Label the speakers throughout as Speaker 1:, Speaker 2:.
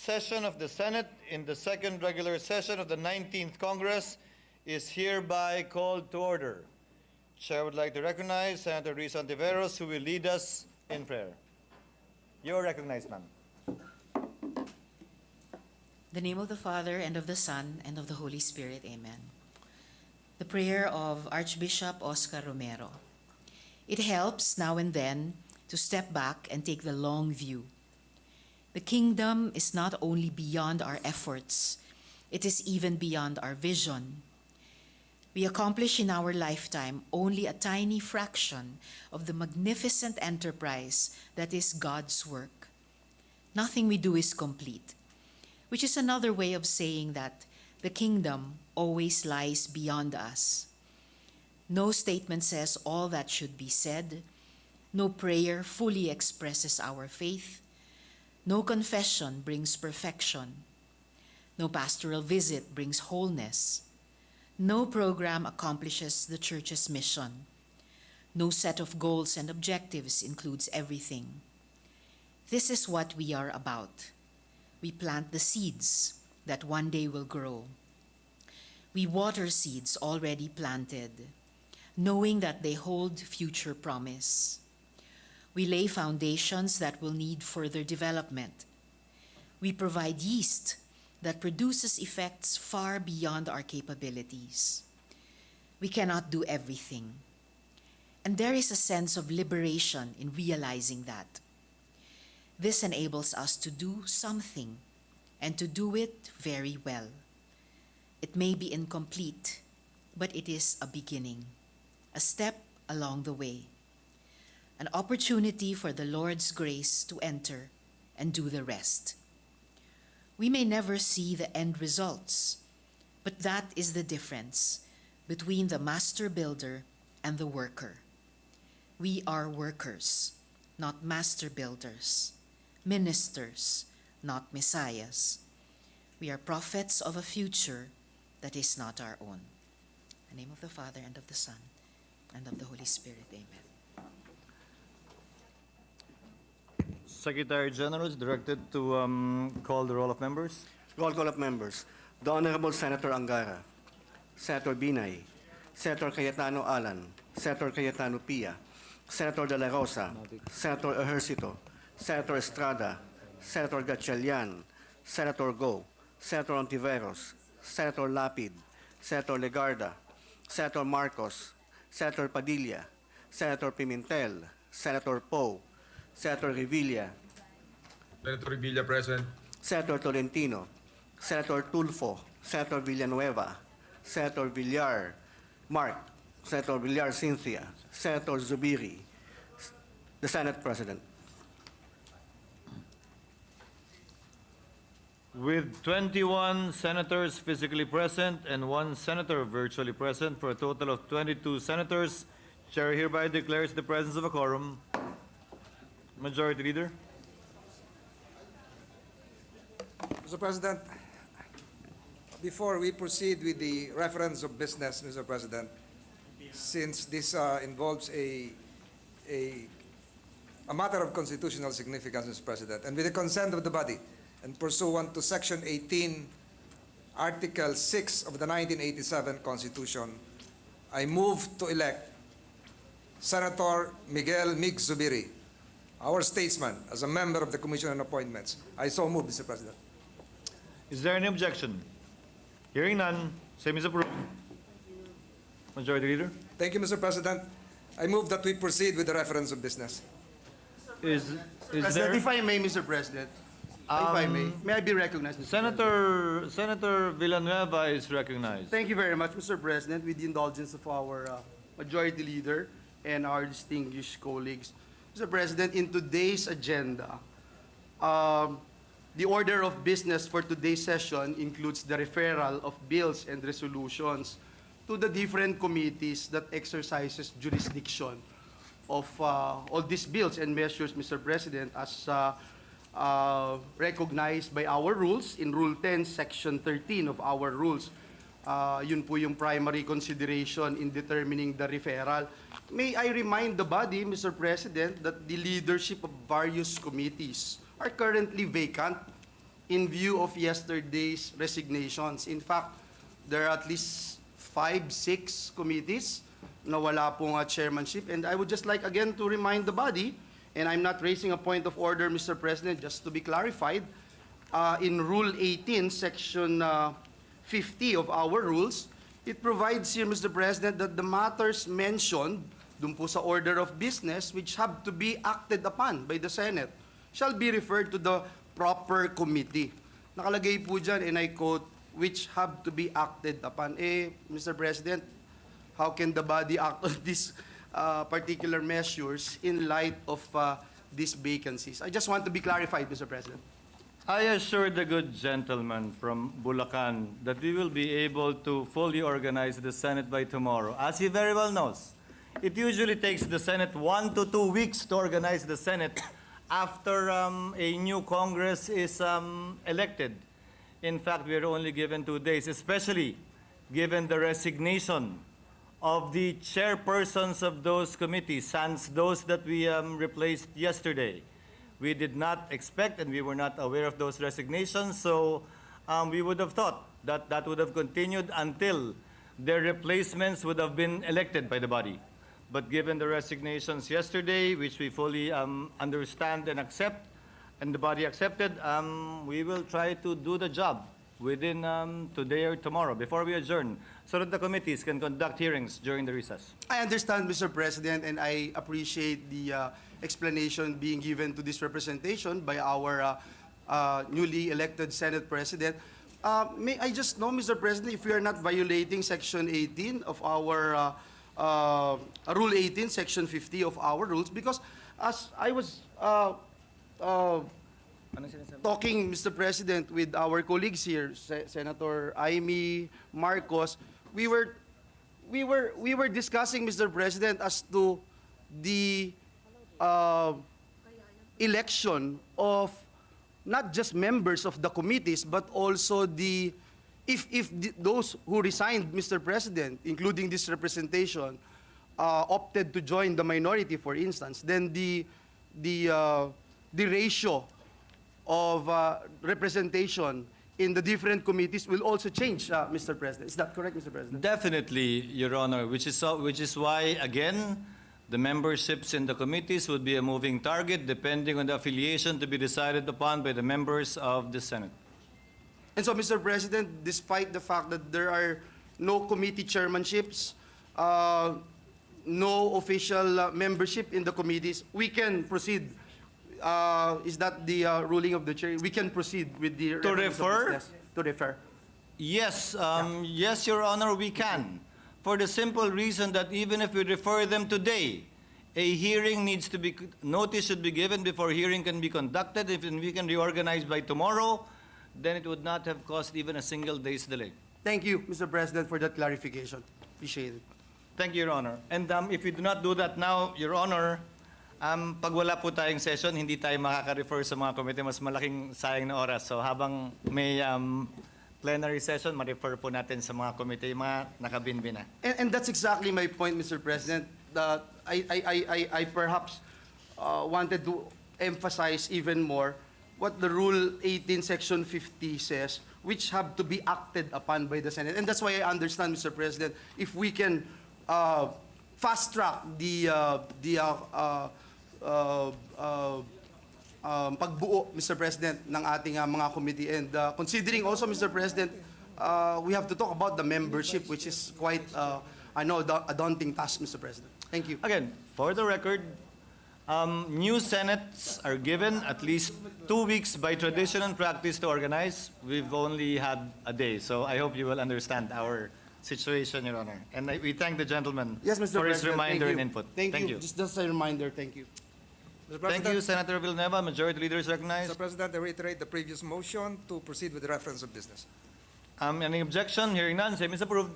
Speaker 1: session of the Senate in the second regular session of the 19th Congress is hereby called to order. Chair would like to recognize Senator Risa Ontiveros, who will lead us in prayer. You are recognized, ma'am.
Speaker 2: In the name of the Father, and of the Son, and of the Holy Spirit. Amen. The prayer of Archbishop Oscar Romero. It helps now and then to step back and take the long view. The kingdom is not only beyond our efforts, it is even beyond our vision. We accomplish in our lifetime only a tiny fraction of the magnificent enterprise that is God's work. Nothing we do is complete, which is another way of saying that the kingdom always lies beyond us. No statement says all that should be said. No prayer fully expresses our faith. No confession brings perfection. No pastoral visit brings wholeness. No program accomplishes the church's mission. No set of goals and objectives includes everything. This is what we are about. We plant the seeds that one day will grow. We water seeds already planted, knowing that they hold future promise. We lay foundations that will need further development. We provide yeast that produces effects far beyond our capabilities. We cannot do everything. And there is a sense of liberation in realizing that. This enables us to do something and to do it very well. It may be incomplete, but it is a beginning, a step along the way, an opportunity for the Lord's grace to enter and do the rest. We may never see the end results, but that is the difference between the master builder and the worker. We are workers, not master builders, ministers, not messiahs. We are prophets of a future that is not our own. In the name of the Father, and of the Son, and of the Holy Spirit. Amen.
Speaker 1: Secretary General is directed to call the roll of members.
Speaker 3: Roll call of members. The Honorable Senator Angara, Senator Binay, Senator Cayetano Alan, Senator Cayetano Pia, Senator De La Rosa, Senator Ejercito, Senator Estrada, Senator Gatchalian, Senator Go, Senator Ontiveros, Senator Lapid, Senator Legarda, Senator Marcos, Senator Padilla, Senator Pimentel, Senator Poe, Senator Revilla,
Speaker 4: Senator Revilla present.
Speaker 3: Senator Tolentino, Senator Tulfo, Senator Villanueva, Senator Villar, Mark, Senator Villar Cynthia, Senator Zubiri, the Senate President.
Speaker 1: With 21 senators physically present and 1 senator virtually present for a total of 22 senators, Chair hereby declares the presence of a quorum. Majority Leader.
Speaker 5: Mr. President, before we proceed with the reference of business, Mr. President, since this involves a matter of constitutional significance, Mr. President, and with the consent of the body, and pursuant to Section 18, Article 6 of the 1987 Constitution, I move to elect Senator Miguel Mig Zubiri, our statesman, as a member of the Commission on Appointments. I so move, Mr. President.
Speaker 1: Is there any objection? Hearing none, same is approved. Majority Leader.
Speaker 5: Thank you, Mr. President. I move that we proceed with the reference of business.
Speaker 1: Is
Speaker 6: President,
Speaker 1: there
Speaker 6: if I may, Mr. President, if I may I be recognized, Mr. President?
Speaker 1: Senator Villanueva is recognized.
Speaker 6: Thank you very much, Mr. President, with the indulgence of our Majority Leader and our distinguished colleagues. Mr. President, in today's agenda, the order of business for today's session includes the referral of bills and resolutions to the different committees that exercises jurisdiction of all these bills and measures, Mr. President, as recognized by our rules in Rule 10, Section 13 of our rules. Yun po yung primary consideration in determining the referral. May I remind the body, Mr. President, that the leadership of various committees are currently vacant in view of yesterday's resignations. In fact, there are at least 5, 6 committees na wala pong chairmanship. And I would just like again to remind the body, and I'm not raising a point of order, Mr. President, just to be clarified, in Rule 18, Section 50 of our rules, it provides here, Mr. President, that the matters mentioned dun po sa order of business which have to be acted upon by the Senate shall be referred to the proper committee. Nakalagay po dyan, and I quote, which have to be acted upon. Mr. President, how can the body act on these particular measures in light of these vacancies? I just want to be clarified, Mr. President.
Speaker 1: I assure the good gentleman from Bulacan that we will be able to fully organize the Senate by tomorrow. As he very well knows, it usually takes the Senate 1 to 2 weeks to organize the Senate after a new Congress is elected. In fact, we are only given 2 days, especially given the resignation of the chairpersons of those committees, sans those that we replaced yesterday. We did not expect and we were not aware of those resignations, so we would have thought that that would have continued until their replacements would have been elected by the body. But given the resignations yesterday, which we fully understand and accept, and the body accepted, we will try to do the job within today or tomorrow, before we adjourn, so that the committees can conduct hearings during the recess.
Speaker 6: I understand, Mr. President, and I appreciate the explanation being given to this representation by our newly elected Senate President. May I just know, Mr. President, if we are not violating Section 18 of our Rule 18, Section 50 of our rules, because as I was talking, Mr. President, with our colleagues here, Senator Amy, Marcos, we were discussing, Mr. President, as to the election of not just members of the committees, but also those who resigned, Mr. President, including this representation, opted to join the minority, for instance, then the ratio of representation in the different committees will also change, Mr. President. Is that correct, Mr. President?
Speaker 1: Definitely, Your Honor, which is why, again, the memberships in the committees would be a moving target depending on the affiliation to be decided upon by the members of the Senate.
Speaker 6: And so, Mr. President, despite the fact that there are no committee chairmanships, no official membership in the committees, we can proceed. Is that the ruling of the chair? We can proceed with the
Speaker 1: To
Speaker 6: reference of
Speaker 1: refer?
Speaker 6: business. To refer.
Speaker 1: Yes, yes, Your Honor, we can. For the simple reason that even if we refer them today, a hearing needs to be, notice should be given before hearing can be conducted. If we can reorganize by tomorrow, then it would not have caused even a single day's delay.
Speaker 6: Thank you, Mr. President, for that clarification. Appreciate it.
Speaker 1: Thank you, Your Honor. And if we do not do that now, Your Honor, pag wala po tayong session, hindi tayo makaka-refer sa mga komite, mas malaking sayang na oras. So habang may plenary session, ma-refer po natin sa mga komite, yung mga nakabinbin na.
Speaker 6: And that's exactly my point, Mr. President. That I perhaps wanted to emphasize even more what the Rule 18, Section 50 says, which have to be acted upon by the Senate. And that's why I understand, Mr. President, if we can fast-track the pagbuo, Mr. President, ng ating mga committee. And considering also, Mr. President, we have to talk about the membership, which is quite, I know, a daunting task, Mr. President. Thank you.
Speaker 1: Again, for the record, new senates are given at least 2 weeks by tradition and practice to organize. We've only had a day, so I hope you will understand our situation, Your Honor. And we thank the gentleman
Speaker 6: Yes, Mr.
Speaker 1: for his
Speaker 6: President.
Speaker 1: reminder
Speaker 6: Thank
Speaker 1: and
Speaker 6: you.
Speaker 1: input.
Speaker 6: Thank you. Just a reminder. Thank you.
Speaker 5: Mr.
Speaker 1: Thank
Speaker 5: President,
Speaker 1: you, Senator Villanueva. Majority Leader is recognized.
Speaker 5: Mr. President, I reiterate the previous motion to proceed with the reference of business.
Speaker 1: Any objection? Hearing none, same is approved.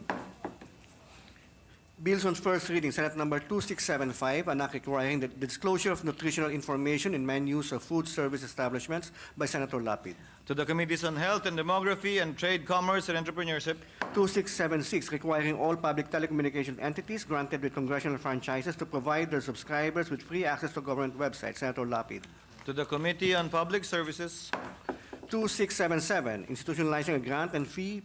Speaker 3: Bills on first reading, Senate Number 2675, an act requiring the disclosure of nutritional information in menus of food service establishments by Senator Lapid.
Speaker 1: To the Committees on Health and Demography and Trade, Commerce, and Entrepreneurship.
Speaker 3: 2676, requiring all public telecommunication entities granted with congressional franchises to provide their subscribers with free access to government websites. Senator Lapid.
Speaker 1: To the Committee on Public Services.
Speaker 3: 2677, institutionalizing a grant and fee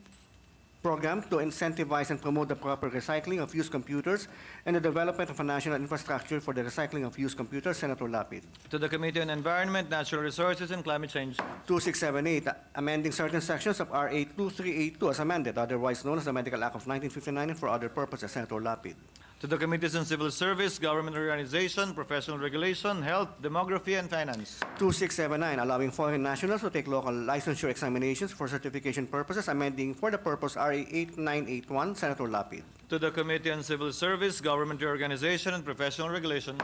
Speaker 3: program to incentivize and promote the proper recycling of used computers and the development of a national infrastructure for the recycling of used computers. Senator Lapid.
Speaker 1: To the Committee on Environment, Natural Resources, and Climate Change.
Speaker 3: 2678, amending certain sections of RA 2382 as amended, otherwise known as the Medical Act of 1959, and for other purposes. Senator Lapid.
Speaker 1: To the Committees on Civil Service, Government Organization, Professional Regulation, Health, Demography, and Finance.
Speaker 3: 2679, allowing foreign nationals to take local licensure examinations for certification purposes, amending for the purpose RA 8981. Senator Lapid.
Speaker 1: To the Committee on Civil Service, Government Reorganization, and Professional Regulation.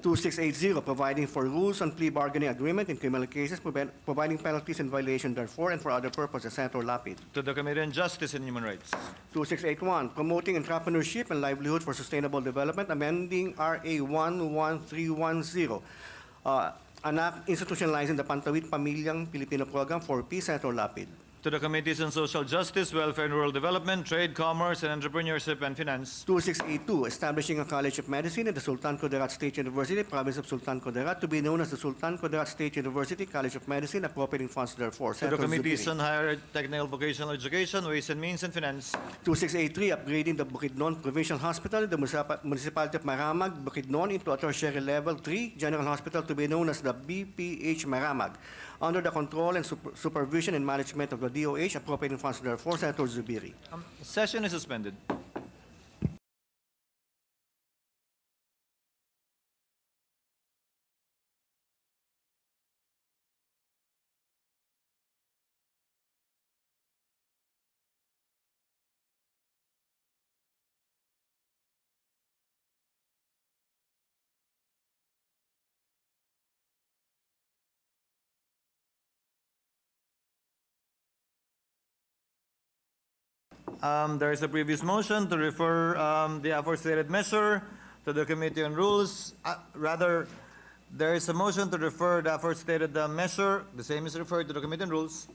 Speaker 3: 2680, providing for rules on plea bargaining agreement in criminal cases, providing penalties in violation therefor and for other purposes. Senator Lapid.
Speaker 1: To the Committee on Justice and Human Rights.
Speaker 3: 2681, promoting entrepreneurship and livelihood for sustainable development, amending RA 11310, institutionalizing the Pantawid Pamilyang Pilipino Program for Peace. Senator Lapid.
Speaker 1: To the Committees on Social Justice, Welfare and Rural Development, Trade, Commerce, and Entrepreneurship and Finance.
Speaker 3: 2682, establishing a College of Medicine at the Sultan Kudarat State University, Province of Sultan Kudarat, to be known as the Sultan Kudarat State University College of Medicine, appropriating funds therefor.
Speaker 1: To the
Speaker 3: Senator
Speaker 1: Committees
Speaker 3: Zubiri.
Speaker 1: on Higher Technical Vocational Education, Ways and Means, and Finance.
Speaker 3: 2683, upgrading the Bukidnon Provincial Hospital in the Municipality of Maramag, Bukidnon, into a tertiary level 3 General Hospital to be known as the BPH Maramag, under the control and supervision and management of the DOH, appropriating funds therefor. Senator Zubiri.
Speaker 1: Session is suspended. There is a previous motion to refer the aforestated measure to the Committee on Rules. There is a motion to refer the aforestated measure. The same is referred to the Committee on Rules.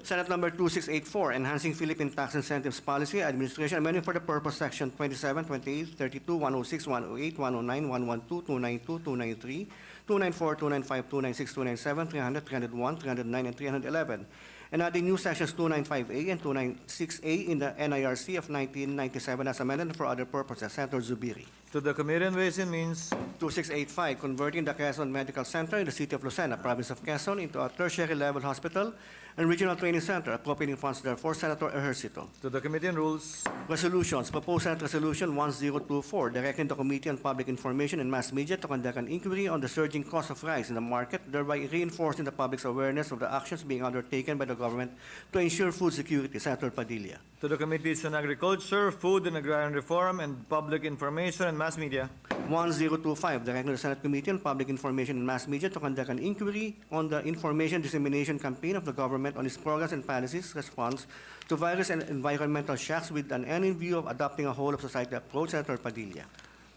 Speaker 3: Senate number 2684, enhancing Philippine tax incentives policy, administration, amending for the purpose section 27, 28, 32, 106, 108, 109, 112, 292, 293, 294, 295, 296, 297, 300, 301, 309, and 311. And adding new sections 295A and 296A in the NIRC of 1997 as amended for other purposes. Senator Zubiri.
Speaker 1: To the Committee on Ways and Means.
Speaker 3: 2685, converting the Quezon Medical Center in the city of Lucena, province of Quezon, into a tertiary level hospital and regional training center, appropriating funds therefor. Senator Ejercito.
Speaker 1: To the Committee on Rules.
Speaker 3: Resolutions. Proposed Senate Resolution 1024, directing the Committee on Public Information and Mass Media to conduct an inquiry on the surging cost of rice in the market, thereby reinforcing the public's awareness of the actions being undertaken by the government to ensure food security. Senator Padilla.
Speaker 1: To the Committees on Agriculture, Food and Agrarian Reform, and Public Information and Mass Media.
Speaker 3: 1025, directing the Senate Committee on Public Information and Mass Media to conduct an inquiry on the information dissemination campaign of the government on its programs and policies response to virus and environmental shocks with an end in view of adopting a whole-of-society approach. Senator Padilla.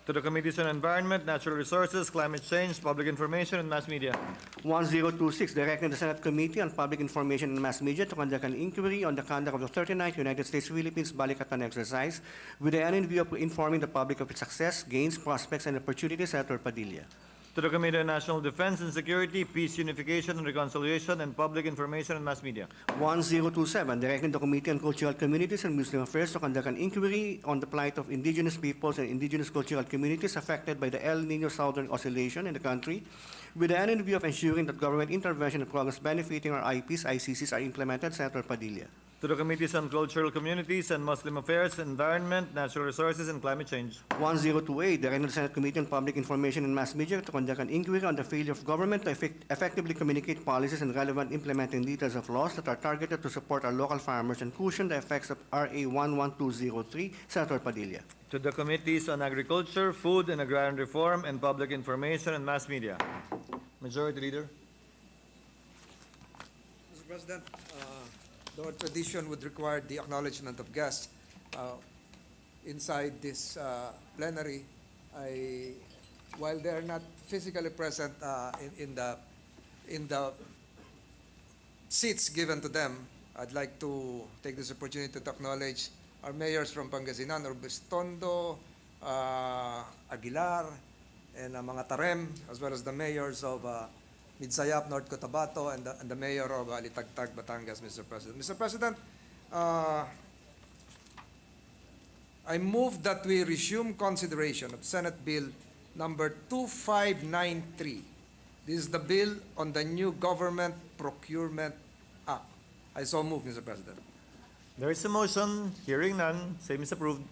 Speaker 1: To the Committees on Environment, Natural Resources, Climate Change, Public Information, and Mass Media.
Speaker 3: 1026, directing the Senate Committee on Public Information and Mass Media to conduct an inquiry on the conduct of the 39th United States-Philippines Balikatan exercise with the end in view of informing the public of its success, gains, prospects, and opportunities. Senator Padilla.
Speaker 1: To the Committee on National Defense and Security, Peace, Unification, and Reconciliation, and Public Information and Mass Media.
Speaker 3: 1027, directing the Committee on Cultural Communities and Muslim Affairs to conduct an inquiry on the plight of indigenous peoples and indigenous cultural communities affected by the El Nino Southern Oscillation in the country, with the end in view of ensuring that government intervention and programs benefiting our IPs, ICCs are implemented. Senator Padilla.
Speaker 1: To the Committees on Cultural Communities and Muslim Affairs, Environment, Natural Resources, and Climate Change.
Speaker 3: 1028, directing the Senate Committee on Public Information and Mass Media to conduct an inquiry on the failure of government to effectively communicate policies and relevant implementing details of laws that are targeted to support our local farmers and cushion the effects of RA 11203. Senator Padilla.
Speaker 1: To the Committees on Agriculture, Food and Agrarian Reform, and Public Information and Mass Media. Majority Leader.
Speaker 5: Mr. President, our tradition would require the acknowledgement of guests. Inside this plenary, while they're not physically present in the seats given to them, I'd like to take this opportunity to acknowledge our mayors from Pangasinan, Orbestondo, Aguilar, and mga Tarem, as well as the mayors of Midsayap, North Cotabato, and the mayor of Alitagtag, Batangas, Mr. President. Mr. President, I move that we resume consideration of Senate Bill number 2593. This is the bill on the new Government Procurement Act. I so move, Mr. President.
Speaker 1: There is a motion. Hearing none. Same is approved.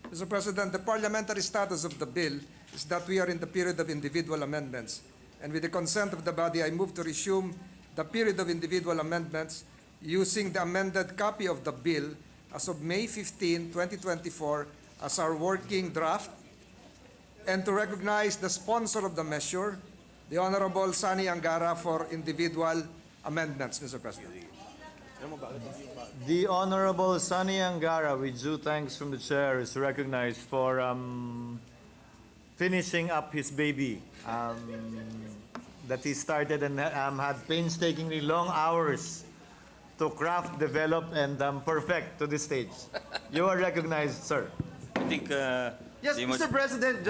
Speaker 5: Mr. President, the parliamentary status of the bill is that we are in the period of individual amendments. And with the consent of the body, I move to resume the period of individual amendments using the amended copy of the bill as of May 15, 2024 as our working draft, and to recognize the sponsor of the measure, the Honorable Sani Angara, for individual amendments, Mr. President.
Speaker 1: The Honorable Sani Angara, with due thanks from the chair, is recognized for finishing up his baby that he started and had painstakingly long hours to craft, develop, and perfect to this stage. You are recognized, sir.
Speaker 7: I think
Speaker 6: Yes, Mr. President,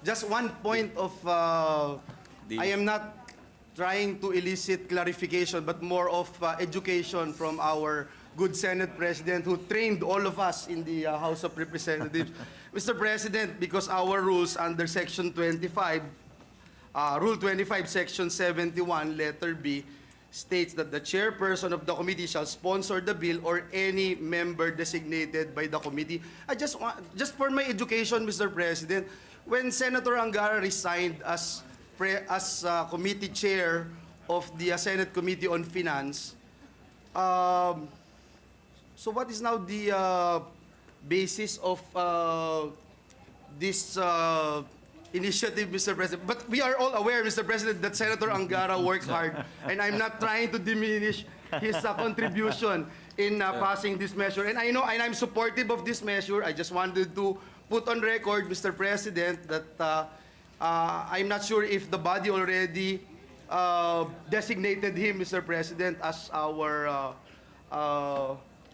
Speaker 6: just one point of, I am not trying to elicit clarification, but more of education from our good Senate President who trained all of us in the House of Representatives. Mr. President, because our rules under Section 25, Rule 25, Section 71, letter B, states that the chairperson of the committee shall sponsor the bill or any member designated by the committee. I just want, just for my education, Mr. President, when Senator Angara resigned as committee chair of the Senate Committee on Finance, so what is now the basis of this initiative, Mr. President? But we are all aware, Mr. President, that Senator Angara works hard, and I'm not trying to diminish his contribution in passing this measure. And I know, and I'm supportive of this measure. I just wanted to put on record, Mr. President, that I'm not sure if the body already designated him, Mr. President, as our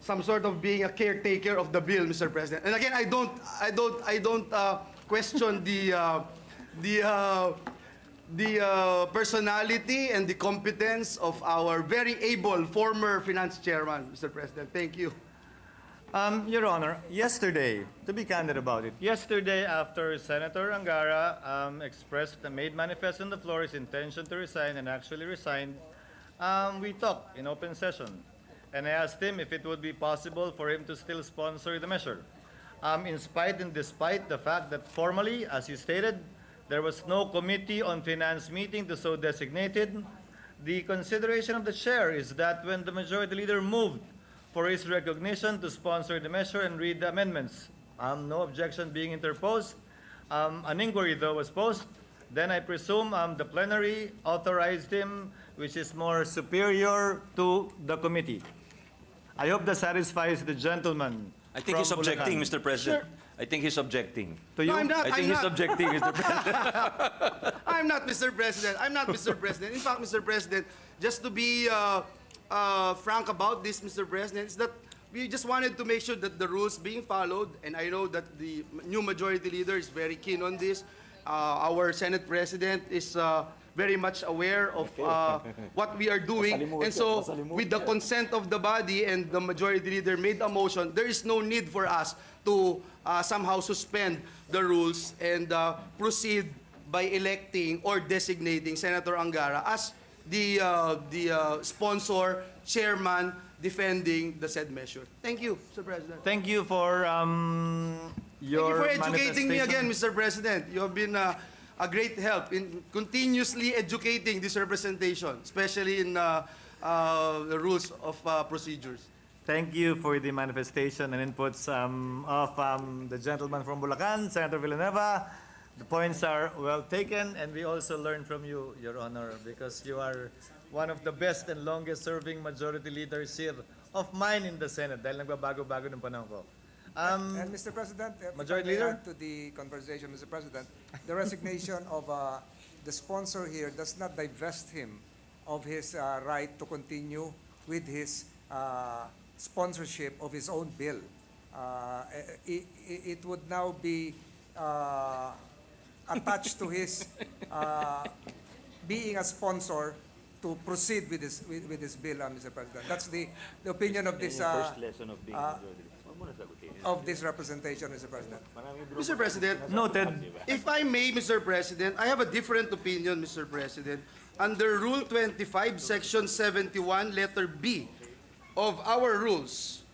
Speaker 6: some sort of being a caretaker of the bill, Mr. President. And again, I don't question the personality and the competence of our very able former finance chairman, Mr. President. Thank you.
Speaker 1: Your Honor, yesterday, to be candid about it, yesterday after Senator Angara made manifest on the floor his intention to resign and actually resigned, we talked in open session. And I asked him if it would be possible for him to still sponsor the measure. In spite and despite the fact that formally, as you stated, there was no committee on finance meeting to so designated, the consideration of the chair is that when the majority leader moved for his recognition to sponsor the measure and read the amendments, no objection being interposed, an inquiry though was posed, then I presume the plenary authorized him, which is more superior to the committee. I hope that satisfies the gentleman.
Speaker 7: I think he's
Speaker 1: from
Speaker 7: objecting,
Speaker 1: Bulacan.
Speaker 7: Mr. President. I think he's objecting.
Speaker 1: To you?
Speaker 6: No, I'm not.
Speaker 7: I think he's objecting, Mr. President.
Speaker 6: I'm not, Mr. President. I'm not, Mr. President. In fact, Mr. President, just to be frank about this, Mr. President, is that we just wanted to make sure that the rules being followed, and I know that the new majority leader is very keen on this. Our Senate President is very much aware of what we are doing. And so, with the consent of the body and the majority leader made a motion, there is no need for us to somehow suspend the rules and proceed by electing or designating Senator Angara as the sponsor, chairman, defending the said measure. Thank you, Mr. President.
Speaker 1: Thank you for
Speaker 6: Thank you
Speaker 1: your
Speaker 6: for educating me
Speaker 1: manifestation.
Speaker 6: again, Mr. President. You have been a great help in continuously educating this representation, especially in the rules of procedures.
Speaker 1: Thank you for the manifestation and inputs of the gentleman from Bulacan, Senator Villanueva. The points are well taken, and we also learn from you, Your Honor, because you are one of the best and longest-serving majority leaders here of mine in the Senate dahil nagbabago-bago ng panahon ko.
Speaker 5: And Mr. President, if
Speaker 1: Majority
Speaker 5: I may
Speaker 1: Leader?
Speaker 5: add to the conversation, Mr. President, the resignation of the sponsor here does not divest him of his right to continue with his sponsorship of his own bill. It would now be attached to his being a sponsor to proceed with this bill, Mr. President. That's the opinion of this representation, Mr. President.
Speaker 6: Mr. President,
Speaker 1: Noted.
Speaker 6: if I may, Mr. President, I have a different opinion, Mr. President. Under Rule 25, Section 71, letter B of our rules,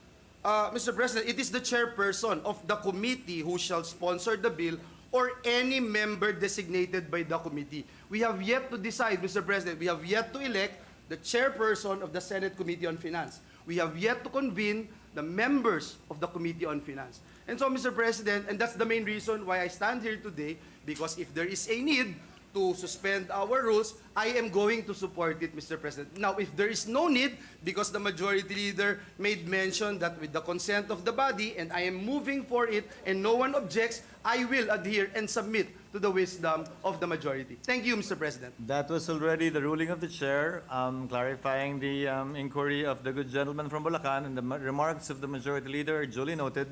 Speaker 6: Mr. President, it is the chairperson of the committee who shall sponsor the bill or any member designated by the committee. We have yet to decide, Mr. President, we have yet to elect the chairperson of the Senate Committee on Finance. We have yet to convene the members of the Committee on Finance. And so, Mr. President, and that's the main reason why I stand here today, because if there is a need to suspend our rules, I am going to support it, Mr. President. Now, if there is no need, because the majority leader made mention that with the consent of the body, and I am moving for it, and no one objects, I will adhere and submit to the wisdom of the majority. Thank you, Mr. President.
Speaker 1: That was already the ruling of the chair, clarifying the inquiry of the good gentleman from Bulacan, and the remarks of the majority leader are duly noted.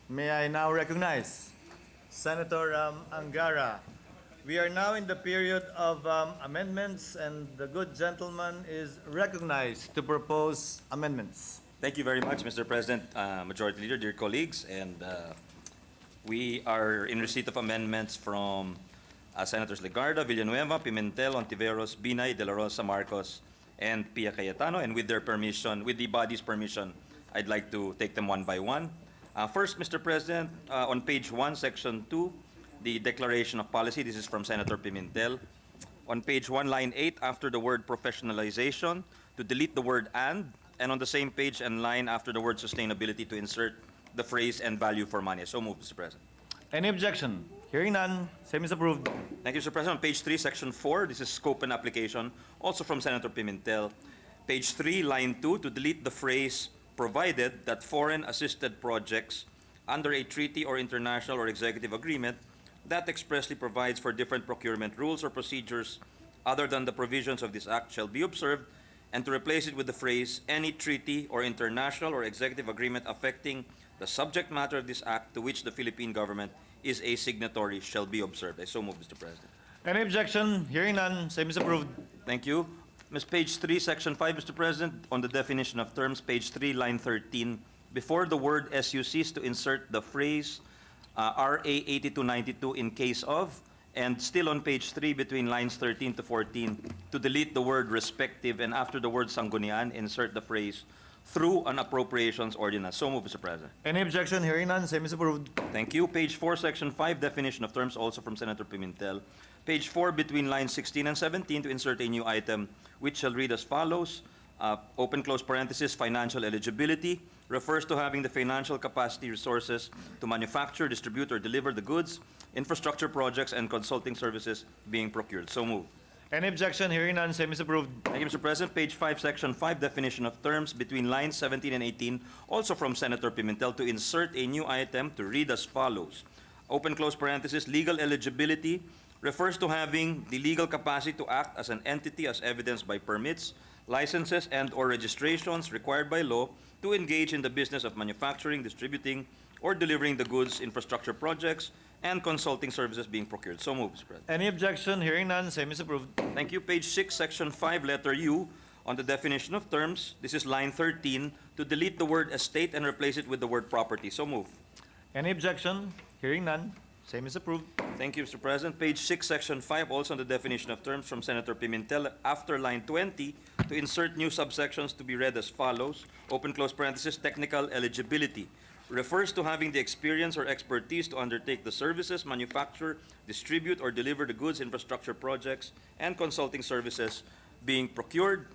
Speaker 1: May I now recognize Senator Angara. We are now in the period of amendments, and the good gentleman is recognized to propose amendments.
Speaker 7: Thank you very much, Mr. President, Majority Leader, dear colleagues, and we are in receipt of amendments from Senators Legarda, Villanueva, Pimentel, Ontiveros, Binay, De La Rosa, Marcos, and Pia Cayetano, and with their permission, with the body's permission, I'd like to take them one by one. First, Mr. President, on page 1, section 2, the declaration of policy, this is from Senator Pimentel. On page 1, line 8, after the word professionalization, to delete the word and on the same page and line after the word sustainability to insert the phrase and value for money. So moved, Mr. President.
Speaker 1: Any objection? Hearing none, same is approved.
Speaker 7: Thank you, Mr. President. On page 3, section 4, this is scope and application, also from Senator Pimentel. Page 3, line 2, to delete the phrase provided that foreign assisted projects under a treaty or international or executive agreement that expressly provides for different procurement rules or procedures other than the provisions of this act shall be observed, and to replace it with the phrase any treaty or international or executive agreement affecting the subject matter of this act to which the Philippine government is a signatory shall be observed. I so move, Mr. President.
Speaker 1: Any objection? Hearing none, same is approved.
Speaker 7: Thank you. Page 3, section 5, Mr. President, on the definition of terms, page 3, line 13, before the word SUCs to insert the phrase RA 8292 in case of, and still on page 3 between lines 13 to 14 to delete the word respective, and after the word sanggunian insert the phrase through an appropriations ordinance. So move, Mr. President.
Speaker 1: Any objection? Hearing none, same is approved.
Speaker 7: Thank you. Page 4, section 5, definition of terms, also from Senator Pimentel. Page 4 between lines 16 and 17 to insert a new item which shall read as follows. Open close parenthesis, financial eligibility refers to having the financial capacity resources to manufacture, distribute, or deliver the goods, infrastructure projects, and consulting services being procured. So move.
Speaker 1: Any objection? Hearing none, same is approved.
Speaker 7: Thank you, Mr. President. Page 5, section 5, definition of terms between lines 17 and 18, also from Senator Pimentel, to insert a new item to read as follows. Open close parenthesis, legal eligibility refers to having the legal capacity to act as an entity as evidenced by permits, licenses, and or registrations required by law to engage in the business of manufacturing, distributing, or delivering the goods, infrastructure projects, and consulting services being procured. So moved, Mr. President.
Speaker 1: Any objection? Hearing none, same is approved.
Speaker 7: Thank you. Page 6, section 5, letter U, on the definition of terms. This is line 13, to delete the word estate and replace it with the word property. So moved.
Speaker 1: Any objection? Hearing none, same is approved.
Speaker 7: Thank you, Mr. President. Page 6, section 5, also on the definition of terms from Senator Pimentel, after line 20, to insert new subsections to be read as follows. Open close parenthesis, technical eligibility refers to having the experience or expertise to undertake the services, manufacture, distribute, or deliver the goods, infrastructure projects, and consulting services being procured.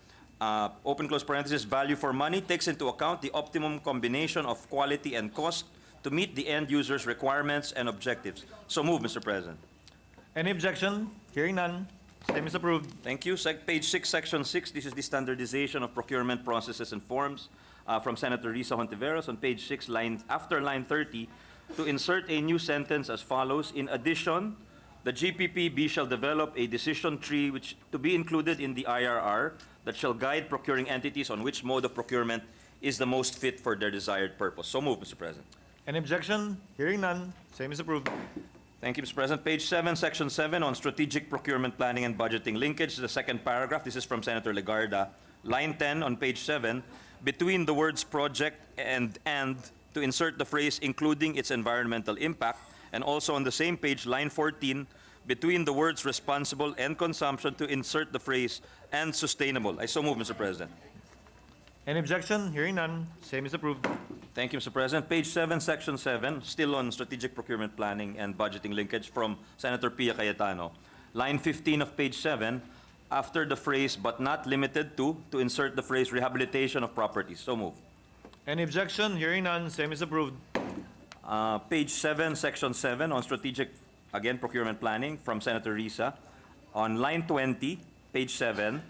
Speaker 7: Open close parenthesis, value for money takes into account the optimum combination of quality and cost to meet the end user's requirements and objectives. So move, Mr. President.
Speaker 1: Any objection? Hearing none, same is approved.
Speaker 7: Thank you. Page 6, section 6, this is the standardization of procurement processes and forms from Senator Risa Hontiveros on page 6, after line 30, to insert a new sentence as follows. In addition, the GPPB shall develop a decision tree which to be included in the IRR that shall guide procuring entities on which mode of procurement is the most fit for their desired purpose. So move, Mr. President.
Speaker 1: Any objection? Hearing none, same is approved.
Speaker 7: Thank you, Mr. President. Page 7, Section 7 on strategic procurement planning and budgeting linkage. The second paragraph, this is from Senator Legarda. Line 10 on page 7, between the words project and to insert the phrase including its environmental impact, and also on the same page, line 14, between the words responsible and consumption to insert the phrase and sustainable. I so move, Mr. President.
Speaker 1: Any objection? Hearing none, same is approved.
Speaker 7: Thank you, Mr. President. Page 7, Section 7, still on strategic procurement planning and budgeting linkage from Senator Pia Cayetano. Line 15 of page 7, after the phrase but not limited to insert the phrase rehabilitation of properties. So move.
Speaker 1: Any objection? Hearing none, same is approved.
Speaker 7: Page 7, Section 7 on strategic, again, procurement planning from Senator Risa. On line 20, page 7,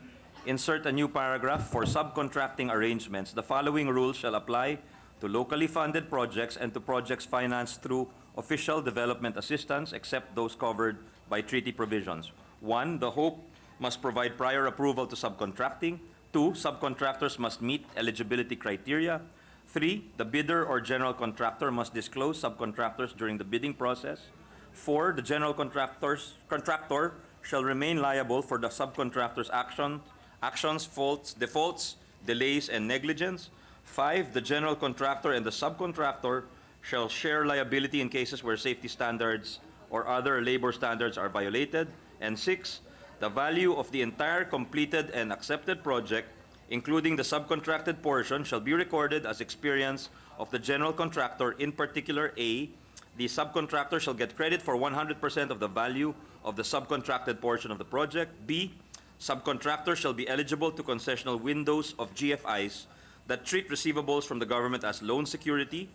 Speaker 7: insert a new paragraph for subcontracting arrangements. The following rules shall apply to locally funded projects and to projects financed through official development assistance, except those covered by treaty provisions. 1, the HOPE must provide prior approval to subcontracting. 2, subcontractors must meet eligibility criteria. 3, the bidder or general contractor must disclose subcontractors during the bidding process. 4, the general contractor shall remain liable for the subcontractor's actions, faults, defaults, delays, and negligence. 5, the general contractor and the subcontractor shall share liability in cases where safety standards or other labor standards are violated. And 6, the value of the entire completed and accepted project, including the subcontracted portion, shall be recorded as experience of the general contractor. In particular, A, the subcontractor shall get credit for 100% of the value of the subcontracted portion of the project. B, subcontractors shall be eligible to concessional windows of GFIs that treat receivables from the government as loan security.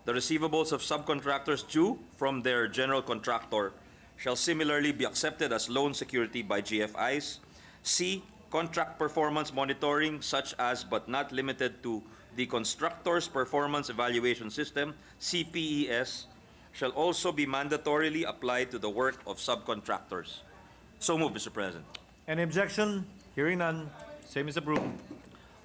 Speaker 7: The receivables of subcontractors due from their general contractor shall similarly be accepted as loan security by GFIs. C, contract performance monitoring, such as but not limited to the Constructor's Performance Evaluation System, CPES, shall also be mandatorily applied to the work of subcontractors. So move, Mr. President.
Speaker 1: Any objection? Hearing none, same is approved.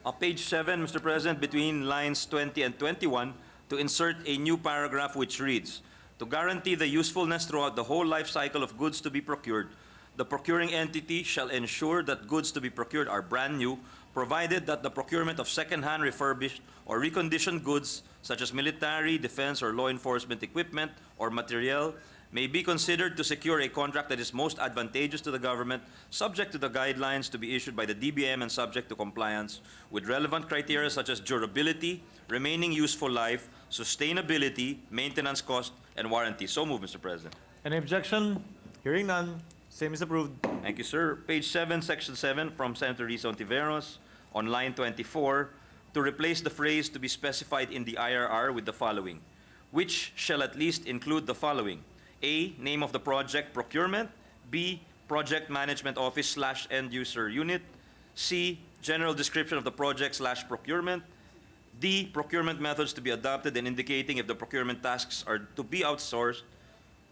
Speaker 7: On page 7, Mr. President, between lines 20 and 21, to insert a new paragraph which reads, to guarantee the usefulness throughout the whole life cycle of goods to be procured, the procuring entity shall ensure that goods to be procured are brand new, provided that the procurement of second-hand, refurbished, or reconditioned goods, such as military, defense, or law enforcement equipment or materiel, may be considered to secure a contract that is most advantageous to the government, subject to the guidelines to be issued by the DBM and subject to compliance with relevant criteria such as durability, remaining useful life, sustainability, maintenance cost, and warranty. So move, Mr. President.
Speaker 1: Any objection? Hearing none, same is approved.
Speaker 7: Thank you, sir. Page 7, Section 7 from Senator Risa Ontiveros on line 24, to replace the phrase to be specified in the IRR with the following, which shall at least include the following: A, name of the project, procurement. B, project management office / end user unit. C, general description of the project / procurement. D, procurement methods to be adopted and indicating if the procurement tasks are to be outsourced.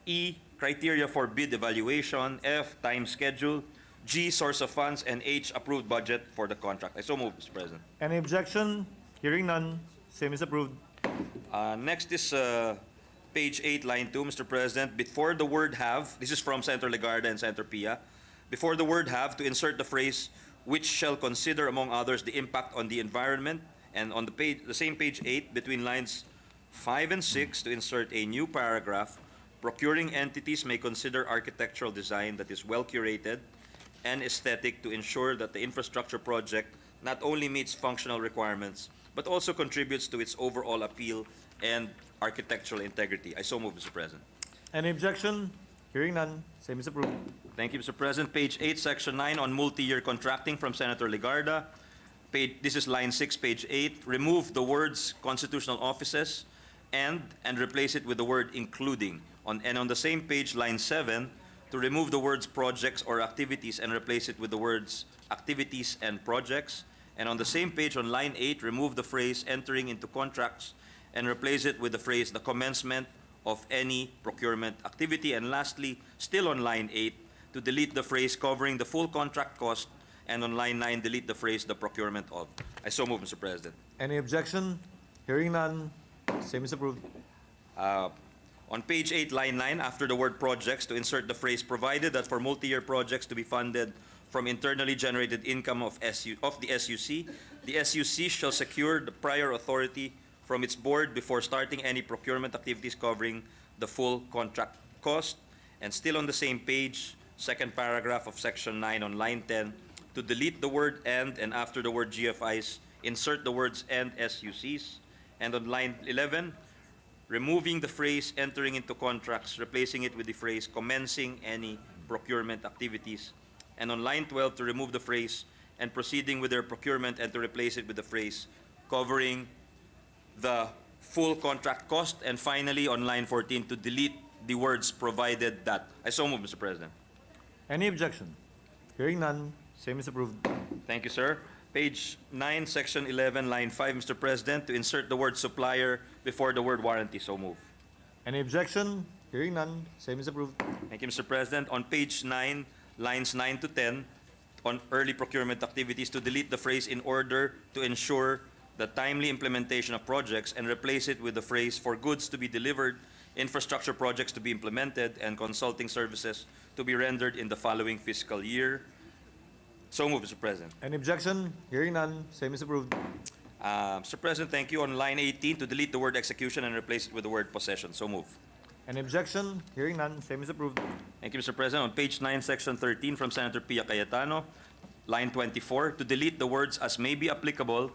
Speaker 7: E, criteria for bid evaluation. F, time schedule. G, source of funds. And H, approved budget for the contract. I so move, Mr. President.
Speaker 1: Any objection? Hearing none, same is approved.
Speaker 7: Next is page 8, line 2, Mr. President. Before the word have, this is from Senator Legarda and Senator Pia. Before the word have, to insert the phrase, which shall consider, among others, the impact on the environment. And on the page, the same page 8, between lines 5 and 6, to insert a new paragraph, procuring entities may consider architectural design that is well curated and aesthetic to ensure that the infrastructure project not only meets functional requirements, but also contributes to its overall appeal and architectural integrity. I so move, Mr. President.
Speaker 1: Any objection? Hearing none, same is approved.
Speaker 7: Thank you, Mr. President. Page 8, Section 9 on multi-year contracting from Senator Legarda. This is line 6, page 8. Remove the words constitutional offices and replace it with the word including. And on the same page, line 7, to remove the words projects or activities and replace it with the words activities and projects. And on the same page, on line 8, remove the phrase entering into contracts and replace it with the phrase the commencement of any procurement activity. And lastly, still on line 8, to delete the phrase covering the full contract cost, and on line 9, delete the phrase the procurement of. I so move, Mr. President.
Speaker 1: Any objection? Hearing none, same is approved.
Speaker 7: On page 8, line 9, after the word projects, to insert the phrase provided that for multi-year projects to be funded from internally generated income of the SUC, the SUC shall secure the prior authority from its board before starting any procurement activities covering the full contract cost. And still on the same page, second paragraph of section 9 on line 10, to delete the word and after the word GFIs, insert the words and SUCs. And on line 11, removing the phrase entering into contracts, replacing it with the phrase commencing any procurement activities. And on line 12, to remove the phrase and proceeding with their procurement and to replace it with the phrase covering the full contract cost. And finally, on line 14, to delete the words provided that. I so move, Mr. President.
Speaker 1: Any objection? Hearing none, same is approved.
Speaker 7: Thank you, sir. Page 9, section 11, line 5, Mr. President, to insert the word supplier before the word warranty. So move.
Speaker 1: Any objection? Hearing none, same is approved.
Speaker 7: Thank you, Mr. President. On page 9, lines 9 to 10, on early procurement activities, to delete the phrase in order to ensure the timely implementation of projects and replace it with the phrase for goods to be delivered, infrastructure projects to be implemented, and consulting services to be rendered in the following fiscal year. So move, Mr. President.
Speaker 1: Any objection? Hearing none, same is approved.
Speaker 7: Mr. President, thank you. On line 18, to delete the word execution and replace it with the word possession. So move.
Speaker 1: Any objection? Hearing none, same is approved.
Speaker 7: Thank you, Mr. President. On page 9, section 13 from Senator Pia Cayetano, line 24, to delete the words as may be applicable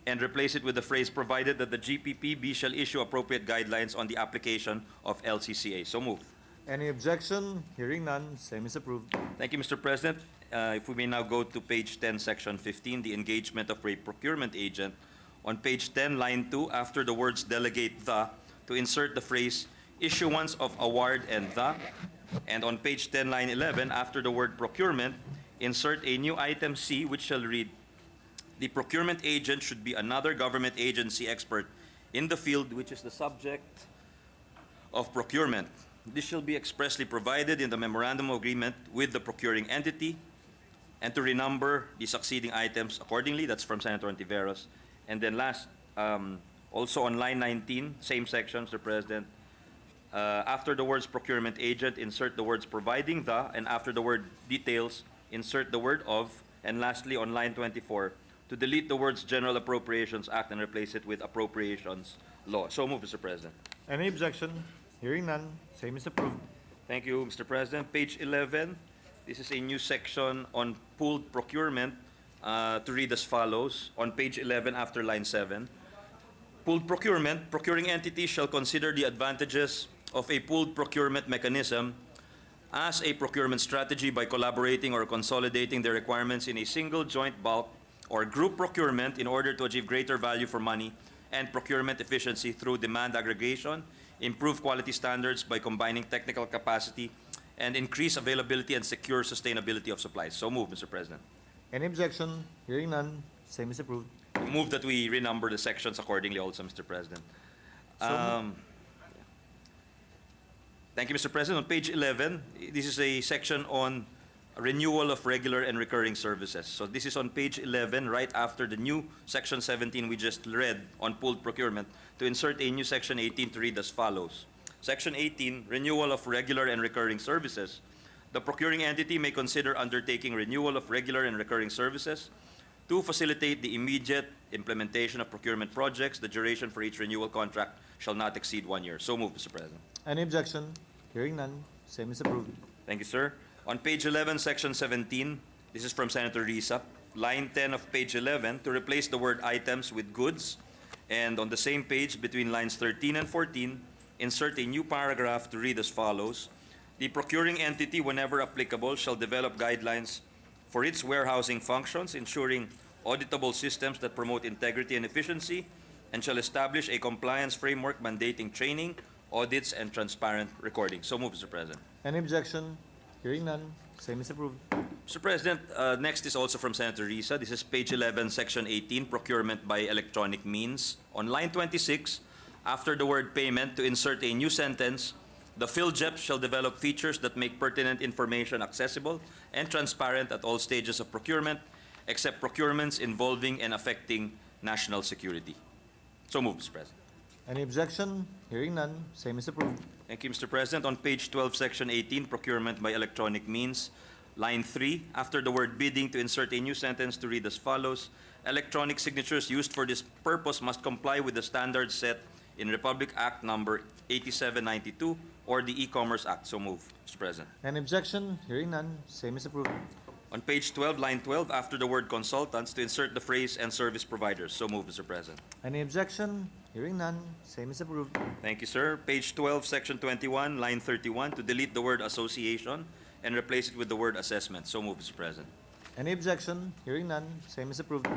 Speaker 7: and replace it with the phrase provided that the GPPB shall issue appropriate guidelines on the application of LCCA. So move.
Speaker 1: Any objection? Hearing none, same is approved.
Speaker 7: Thank you, Mr. President. If we may now go to page 10, section 15, the engagement of a procurement agent. On page 10, line 2, after the words delegate the, to insert the phrase issuance of award and the. And on page 10, line 11, after the word procurement, insert a new item C, which shall read, the procurement agent should be another government agency expert in the field which is the subject of procurement. This shall be expressly provided in the memorandum of agreement with the procuring entity, and to renumber the succeeding items accordingly. That's from Senator Ontiveros. And then last, also on line 19, same section, Mr. President, after the words procurement agent, insert the words providing the, and after the word details, insert the word of, and lastly, on line 24, to delete the words General Appropriations Act and replace it with Appropriations Law. So move, Mr. President.
Speaker 1: Any objection? Hearing none, same is approved.
Speaker 7: Thank you, Mr. President. Page 11, this is a new section on pooled procurement to read as follows. On page 11, after line 7, pooled procurement, procuring entities shall consider the advantages of a pooled procurement mechanism as a procurement strategy by collaborating or consolidating their requirements in a single joint bulk or group procurement in order to achieve greater value for money and procurement efficiency through demand aggregation, improve quality standards by combining technical capacity, and increase availability and secure sustainability of supplies. So move, Mr. President.
Speaker 1: Any objection? Hearing none, same is approved.
Speaker 7: Move that we renumber the sections accordingly also, Mr. President. Thank you, Mr. President. On page 11, this is a section on renewal of regular and recurring services. So this is on page 11, right after the new section 17 we just read on pooled procurement, to insert a new section 18 to read as follows. Section 18, renewal of regular and recurring services. The procuring entity may consider undertaking renewal of regular and recurring services to facilitate the immediate implementation of procurement projects. The duration for each renewal contract shall not exceed 1 year. So move, Mr. President.
Speaker 1: Any objection? Hearing none, same is approved.
Speaker 7: Thank you, sir. On page 11, section 17, this is from Senator Risa, line 10 of page 11, to replace the word items with goods. And on the same page, between lines 13 and 14, insert a new paragraph to read as follows. The procuring entity, whenever applicable, shall develop guidelines for its warehousing functions, ensuring auditable systems that promote integrity and efficiency, and shall establish a compliance framework mandating training, audits, and transparent recording. So move, Mr. President.
Speaker 1: Any objection? Hearing none, same is approved.
Speaker 7: Mr. President, next is also from Senator Risa. This is page 11, section 18, procurement by electronic means. On line 26, after the word payment, to insert a new sentence, the PhilJEP shall develop features that make pertinent information accessible and transparent at all stages of procurement, except procurements involving and affecting national security. So move, Mr. President.
Speaker 1: Any objection? Hearing none, same is approved.
Speaker 7: Thank you, Mr. President. On page 12, section 18, procurement by electronic means, line 3, after the word bidding, to insert a new sentence to read as follows: electronic signatures used for this purpose must comply with the standards set in Republic Act number 8792 or the E-Commerce Act. So move, Mr. President.
Speaker 1: Any objection? Hearing none, same is approved.
Speaker 7: On page 12, line 12, after the word consultants, to insert the phrase and service providers. So move, Mr. President.
Speaker 1: Any objection? Hearing none, same is approved.
Speaker 7: Thank you, sir. Page 12, section 21, line 31, to delete the word association and replace it with the word assessment. So move, Mr. President.
Speaker 1: Any objection? Hearing none, same is approved.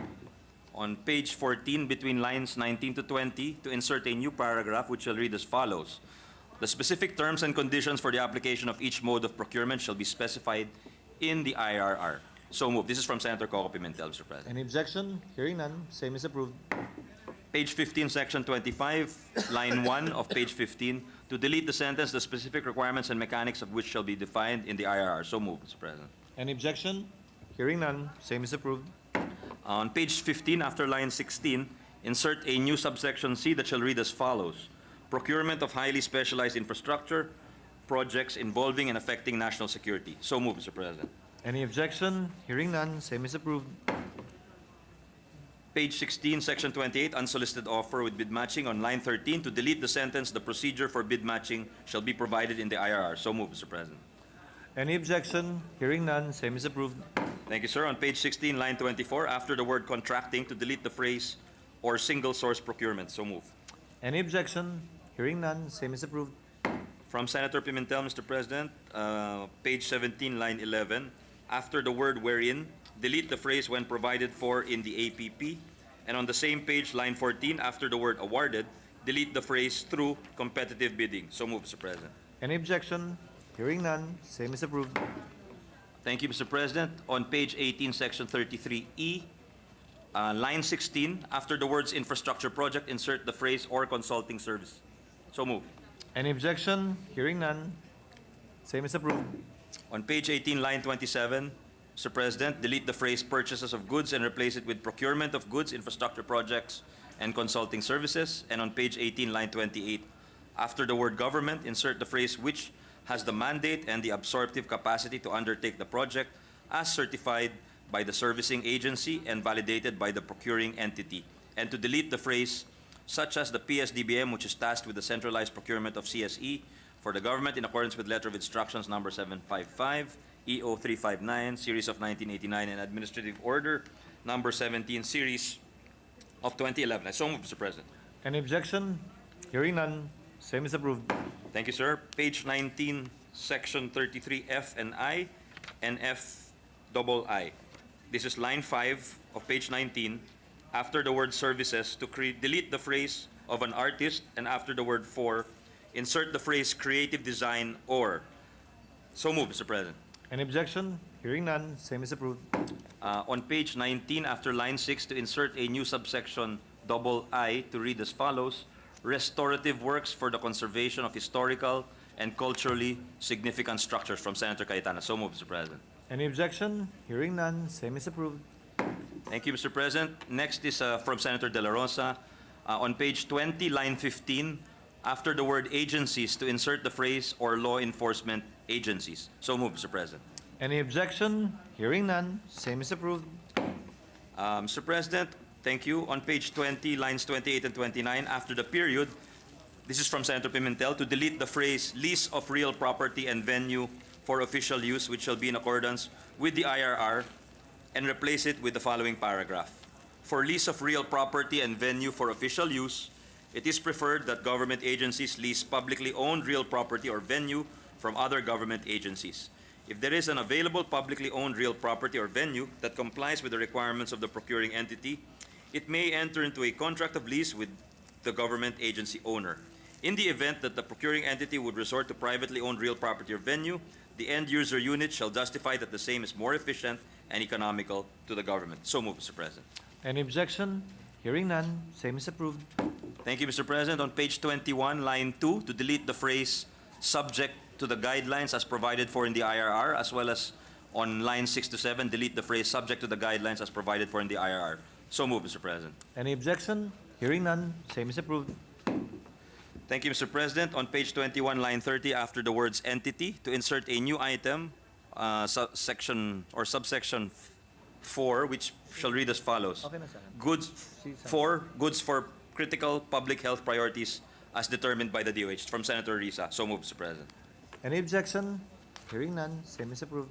Speaker 7: On page 14, between lines 19 to 20, to insert a new paragraph which shall read as follows: the specific terms and conditions for the application of each mode of procurement shall be specified in the IRR. So move. This is from Senator Coco Pimentel, Mr. President.
Speaker 1: Any objection? Hearing none, same is approved.
Speaker 7: Page 15, section 25, line 1 of page 15, to delete the sentence, the specific requirements and mechanics of which shall be defined in the IRR. So move, Mr. President.
Speaker 1: Any objection? Hearing none, same is approved.
Speaker 7: On page 15, after line 16, insert a new subsection C that shall read as follows: procurement of highly specialized infrastructure projects involving and affecting national security. So move, Mr. President.
Speaker 1: Any objection? Hearing none, same is approved.
Speaker 7: Page 16, section 28, unsolicited offer with bid matching, on line 13, to delete the sentence, the procedure for bid matching shall be provided in the IRR. So move, Mr. President.
Speaker 1: Any objection? Hearing none, same is approved.
Speaker 7: Thank you, sir. On page 16, line 24, after the word contracting, to delete the phrase or single source procurement. So move.
Speaker 1: Any objection? Hearing none, same is approved.
Speaker 7: From Senator Pimentel, Mr. President, page 17, line 11, after the word wherein, delete the phrase when provided for in the APP. And on the same page, line 14, after the word awarded, delete the phrase through competitive bidding. So move, Mr. President.
Speaker 1: Any objection? Hearing none, same is approved.
Speaker 7: Thank you, Mr. President. On page 18, section 33E, line 16, after the words infrastructure project, insert the phrase or consulting service. So move.
Speaker 1: Any objection? Hearing none, same is approved.
Speaker 7: On page 18, line 27, Mr. President, delete the phrase purchases of goods and replace it with procurement of goods, infrastructure projects, and consulting services. And on page 18, line 28, after the word government, insert the phrase which has the mandate and the absorptive capacity to undertake the project as certified by the servicing agency and validated by the procuring entity. And to delete the phrase such as the PSDBM, which is tasked with the centralized procurement of CSE for the government in accordance with Letter of Instructions number 755, EO 359, Series of 1989, and Administrative Order number 17, Series of 2011. I so move, Mr. President.
Speaker 1: Any objection? Hearing none, same is approved.
Speaker 7: Thank you, sir. Page 19, section 33F and I and F double I. This is line 5 of page 19. After the word services, to delete the phrase of an artist, and after the word for, insert the phrase creative design or. So move, Mr. President.
Speaker 1: Any objection? Hearing none, same is approved.
Speaker 7: On page 19, after line 6, to insert a new subsection double I to read as follows: restorative works for the conservation of historical and culturally significant structures, from Senator Cayetana. So move, Mr. President.
Speaker 1: Any objection? Hearing none, same is approved.
Speaker 7: Thank you, Mr. President. Next is from Senator De La Rosa. On page 20, line 15, after the word agencies, to insert the phrase or law enforcement agencies. So move, Mr. President.
Speaker 1: Any objection? Hearing none, same is approved.
Speaker 7: Mr. President, thank you. On page 20, lines 28 and 29, after the period, this is from Senator Pimentel, to delete the phrase lease of real property and venue for official use, which shall be in accordance with the IRR, and replace it with the following paragraph. For lease of real property and venue for official use, it is preferred that government agencies lease publicly owned real property or venue from other government agencies. If there is an available publicly owned real property or venue that complies with the requirements of the procuring entity, it may enter into a contract of lease with the government agency owner. In the event that the procuring entity would resort to privately owned real property or venue, the end user unit shall justify that the same is more efficient and economical to the government. So move, Mr. President.
Speaker 1: Any objection? Hearing none, same is approved.
Speaker 7: Thank you, Mr. President. On page 21, line 2, to delete the phrase subject to the guidelines as provided for in the IRR, as well as on line 6 to 7, delete the phrase subject to the guidelines as provided for in the IRR. So move, Mr. President.
Speaker 1: Any objection? Hearing none, same is approved.
Speaker 7: Thank you, Mr. President. On page 21, line 30, after the words entity, to insert a new item, section or subsection 4, which shall read as follows. Goods for critical public health priorities as determined by the DOH. From Senator Risa. So moved, Mr. President.
Speaker 1: Any objection? Hearing none, same is approved.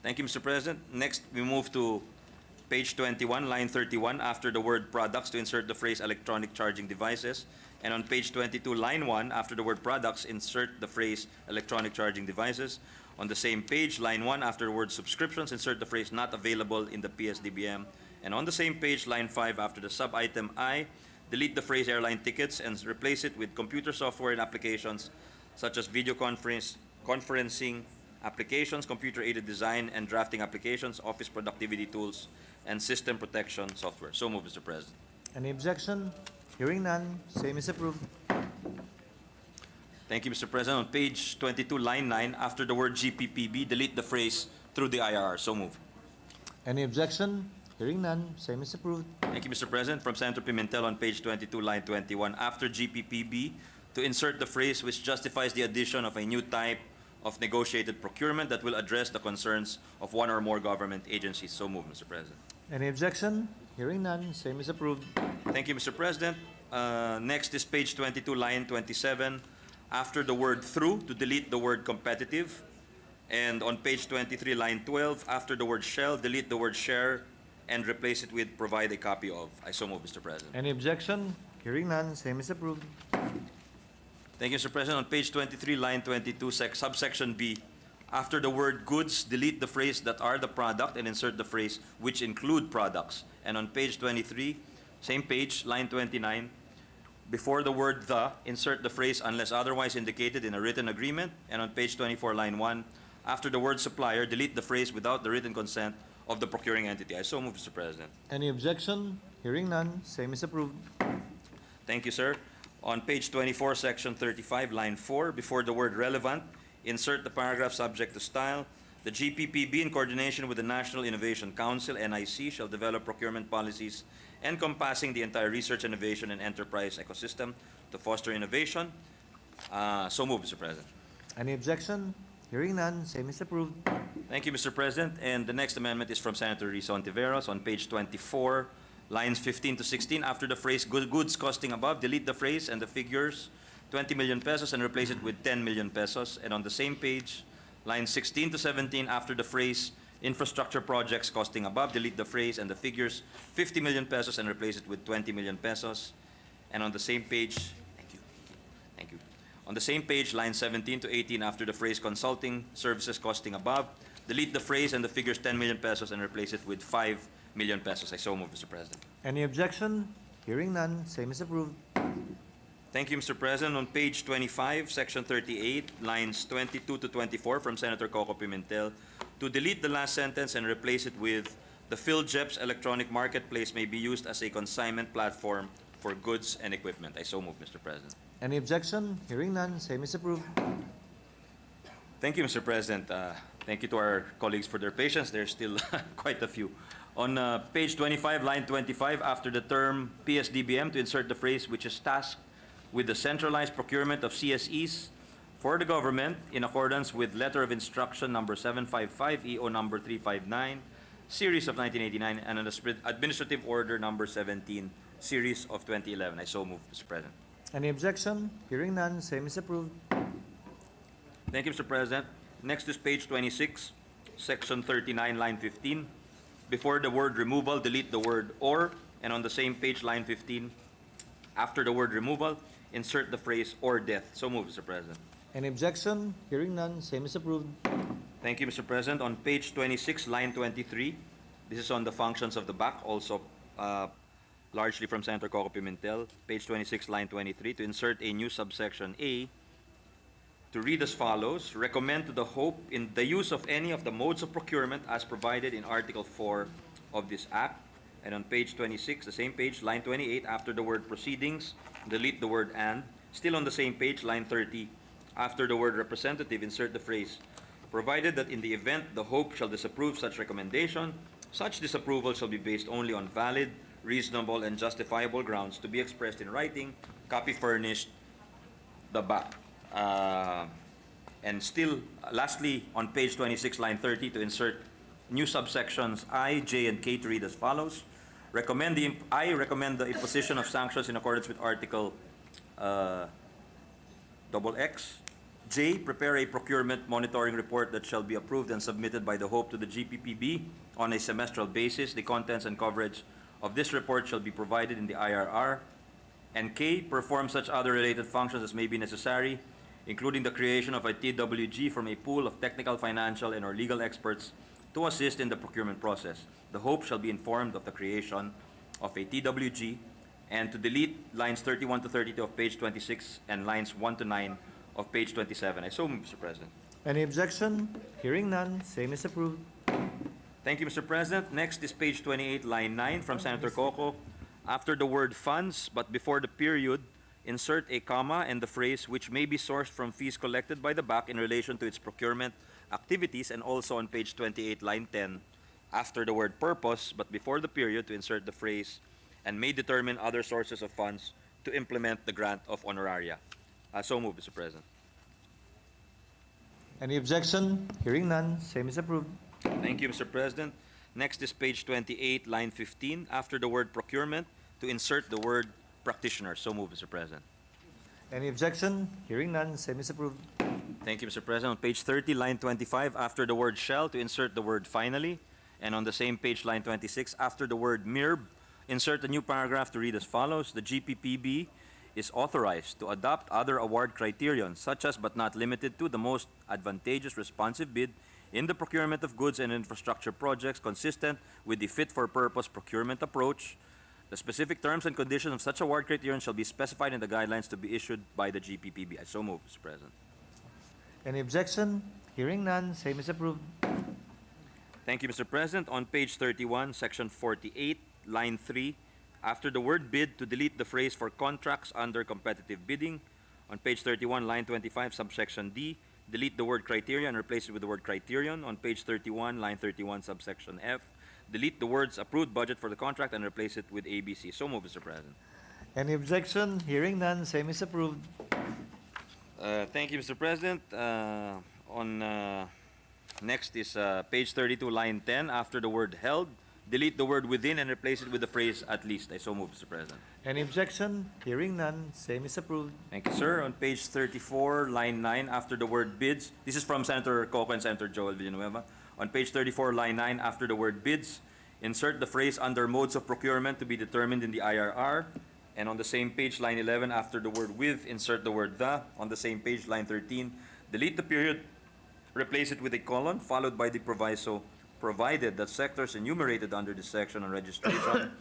Speaker 7: Thank you, Mr. President. Next, we move to page 21, line 31, after the word products, to insert the phrase electronic charging devices. And on page 22, line 1, after the word products, insert the phrase electronic charging devices. On the same page, line 1, after the word subscriptions, insert the phrase not available in the PSDBM. And on the same page, line 5, after the sub-item I, delete the phrase airline tickets and replace it with computer software and applications such as video conferencing applications, computer-aided design and drafting applications, office productivity tools, and system protection software. So moved, Mr. President.
Speaker 1: Any objection? Hearing none, same is approved.
Speaker 7: Thank you, Mr. President. On page 22, line 9, after the word GPPB, delete the phrase through the IRR. So moved.
Speaker 1: Any objection? Hearing none, same is approved.
Speaker 7: Thank you, Mr. President. From Senator Pimentel on page 22, line 21, after GPPB, to insert the phrase which justifies the addition of a new type of negotiated procurement that will address the concerns of one or more government agencies. So moved, Mr. President.
Speaker 1: Any objection? Hearing none, same is approved.
Speaker 7: Thank you, Mr. President. Next is page 22, line 27. After the word through, to delete the word competitive. And on page 23, line 12, after the word shall, delete the word share and replace it with provide a copy of. I so move, Mr. President.
Speaker 1: Any objection? Hearing none, same is approved.
Speaker 7: Thank you, Mr. President. On page 23, line 22, subsection B, after the word goods, delete the phrase that are the product and insert the phrase which include products. And on page 23, same page, line 29, before the word the, insert the phrase unless otherwise indicated in a written agreement. And on page 24, line 1, after the word supplier, delete the phrase without the written consent of the procuring entity. I so move, Mr. President.
Speaker 1: Any objection? Hearing none, same is approved.
Speaker 7: Thank you, sir. On page 24, section 35, line 4, before the word relevant, insert the paragraph subject to style. The GPPB, in coordination with the National Innovation Council, NIC, shall develop procurement policies encompassing the entire research, innovation, and enterprise ecosystem to foster innovation. So move, Mr. President.
Speaker 1: Any objection? Hearing none, same is approved.
Speaker 7: Thank you, Mr. President. And the next amendment is from Senator Risa Ontiveros on page 24, lines 15 to 16. After the phrase goods costing above, delete the phrase and the figures 20 million pesos and replace it with 10 million pesos. And on the same page, lines 16 to 17, after the phrase infrastructure projects costing above, delete the phrase and the figures 50 million pesos and replace it with 20 million pesos. And on the same page, thank you. On the same page, lines 17 to 18, after the phrase consulting services costing above, delete the phrase and the figures 10 million pesos and replace it with 5 million pesos. I so move, Mr. President.
Speaker 1: Any objection? Hearing none, same is approved.
Speaker 7: Thank you, Mr. President. On page 25, section 38, lines 22 to 24 from Senator Coco Pimentel, to delete the last sentence and replace it with the PhilJEP's electronic marketplace may be used as a consignment platform for goods and equipment. I so move, Mr. President.
Speaker 1: Any objection? Hearing none, same is approved.
Speaker 7: Thank you, Mr. President. Thank you to our colleagues for their patience. There's still quite a few. On page 25, line 25, after the term PSDBM, to insert the phrase which is tasked with the centralized procurement of CSEs for the government in accordance with Letter of Instruction number 755, EO number 359, Series of 1989, and Administrative Order number 17, Series of 2011. I so move, Mr. President.
Speaker 1: Any objection? Hearing none, same is approved.
Speaker 7: Thank you, Mr. President. Next is page 26, section 39, line 15. Before the word removal, delete the word or, and on the same page, line 15, after the word removal, insert the phrase or death. So move, Mr. President.
Speaker 1: Any objection? Hearing none, same is approved.
Speaker 7: Thank you, Mr. President. On page 26, line 23, this is on the functions of the back, also largely from Senator Coco Pimentel. Page 26, line 23, to insert a new subsection A, to read as follows: recommend to the Hope in the use of any of the modes of procurement as provided in Article 4 of this Act. And on page 26, the same page, line 28, after the word proceedings, delete the word and. Still on the same page, line 30, after the word representative, insert the phrase, provided that in the event the Hope shall disapprove such recommendation, such disapproval shall be based only on valid, reasonable, and justifiable grounds to be expressed in writing, copy furnished the back. And still, lastly, on page 26, line 30, to insert new subsections I, J, and K to read as follows. I recommend the imposition of sanctions in accordance with Article XX. J, prepare a procurement monitoring report that shall be approved and submitted by the Hope to the GPPB on a semestral basis. The contents and coverage of this report shall be provided in the IRR. And K, perform such other related functions as may be necessary, including the creation of a TWG from a pool of technical, financial, and/or legal experts to assist in the procurement process. The Hope shall be informed of the creation of a TWG, and to delete lines 31 to 32 of page 26 and lines 1 to 9 of page 27. I so move, Mr. President.
Speaker 1: Any objection? Hearing none, same is approved.
Speaker 7: Thank you, Mr. President. Next is page 28, line 9 from Senator Coco. After the word funds, but before the period, insert a comma and the phrase which may be sourced from fees collected by the BAC in relation to its procurement activities, and also on page 28, line 10, after the word purpose, but before the period, to insert the phrase and may determine other sources of funds to implement the grant of honoraria. So move, Mr. President.
Speaker 1: Any objection? Hearing none, same is approved.
Speaker 7: Thank you, Mr. President. Next is page 28, line 15, after the word procurement, to insert the word practitioner. So move, Mr. President.
Speaker 1: Any objection? Hearing none, same is approved.
Speaker 7: Thank you, Mr. President. On page 30, line 25, after the word shall, to insert the word finally. And on the same page, line 26, after the word MIRB, insert a new paragraph to read as follows. The GPPB is authorized to adopt other award criterion, such as but not limited to the most advantageous responsive bid in the procurement of goods and infrastructure projects consistent with the fit-for-purpose procurement approach. The specific terms and conditions of such award criterion shall be specified in the guidelines to be issued by the GPPB. I so move, Mr. President.
Speaker 1: Any objection? Hearing none, same is approved.
Speaker 7: Thank you, Mr. President. On page 31, section 48, line 3, after the word bid, to delete the phrase for contracts under competitive bidding. On page 31, line 25, subsection D, delete the word criteria and replace it with the word criterion. On page 31, line 31, subsection F, delete the words approved budget for the contract and replace it with ABC. So move, Mr. President.
Speaker 1: Any objection? Hearing none, same is approved.
Speaker 7: Thank you, Mr. President. Next is page 32, line 10, after the word held, delete the word within and replace it with the phrase at least. I so move, Mr. President.
Speaker 1: Any objection? Hearing none, same is approved.
Speaker 7: Thank you, sir. On page 34, line 9, after the word bids, this is from Senator Coco and Senator Joel Villanueva. On page 34, line 9, after the word bids, insert the phrase under modes of procurement to be determined in the IRR. And on the same page, line 11, after the word with, insert the word the. On the same page, line 13, delete the period, replace it with a colon, followed by the proviso, provided that sectors enumerated under this section on registration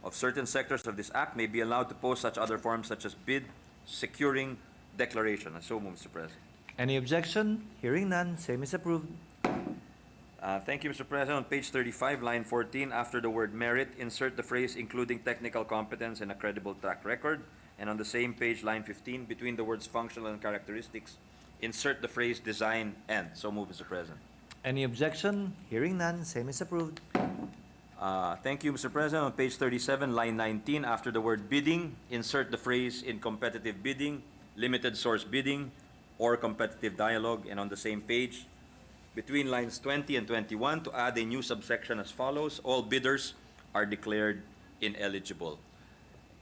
Speaker 7: of certain sectors of this act may be allowed to post such other forms such as bid, securing, declaration. And so move, Mr. President.
Speaker 1: Any objection? Hearing none, same is approved.
Speaker 7: Thank you, Mr. President. On page 35, line 14, after the word merit, insert the phrase including technical competence and a credible track record. And on the same page, line 15, between the words functional and characteristics, insert the phrase design and. So move, Mr. President.
Speaker 1: Any objection? Hearing none, same is approved.
Speaker 7: Thank you, Mr. President. On page 37, line 19, after the word bidding, insert the phrase in competitive bidding, limited source bidding, or competitive dialogue. And on the same page, between lines 20 and 21, to add a new subsection as follows: all bidders are declared ineligible.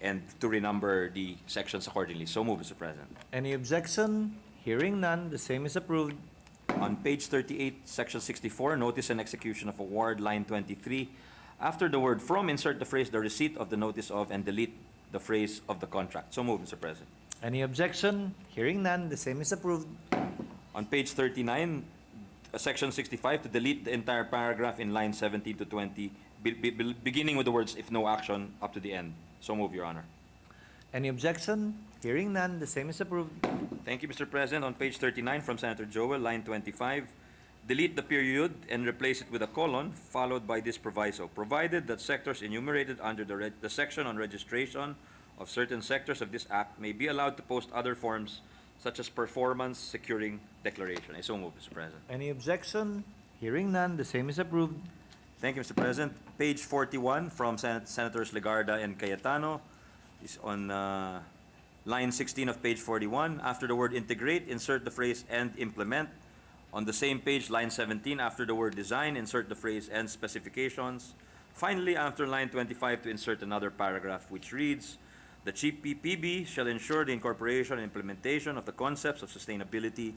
Speaker 7: And to renumber the sections accordingly. So move, Mr. President.
Speaker 1: Any objection? Hearing none, the same is approved.
Speaker 7: On page 38, section 64, notice and execution of award, line 23, after the word from, insert the phrase the receipt of the notice of and delete the phrase of the contract. So move, Mr. President.
Speaker 1: Any objection? Hearing none, the same is approved.
Speaker 7: On page 39, section 65, to delete the entire paragraph in line 17 to 20, beginning with the words if no action up to the end. So move, Your Honor.
Speaker 1: Any objection? Hearing none, the same is approved.
Speaker 7: Thank you, Mr. President. On page 39 from Senator Joel, line 25, delete the period and replace it with a colon, followed by this proviso: provided that sectors enumerated under the section on registration of certain sectors of this act may be allowed to post other forms such as performance, securing, declaration. I so move, Mr. President.
Speaker 1: Any objection? Hearing none, the same is approved.
Speaker 7: Thank you, Mr. President. Page 41 from Senators Legarda and Cayetano is on line 16 of page 41. After the word integrate, insert the phrase and implement. On the same page, line 17, after the word design, insert the phrase and specifications. Finally, after line 25, to insert another paragraph which reads, the GPPB shall ensure the incorporation and implementation of the concepts of sustainability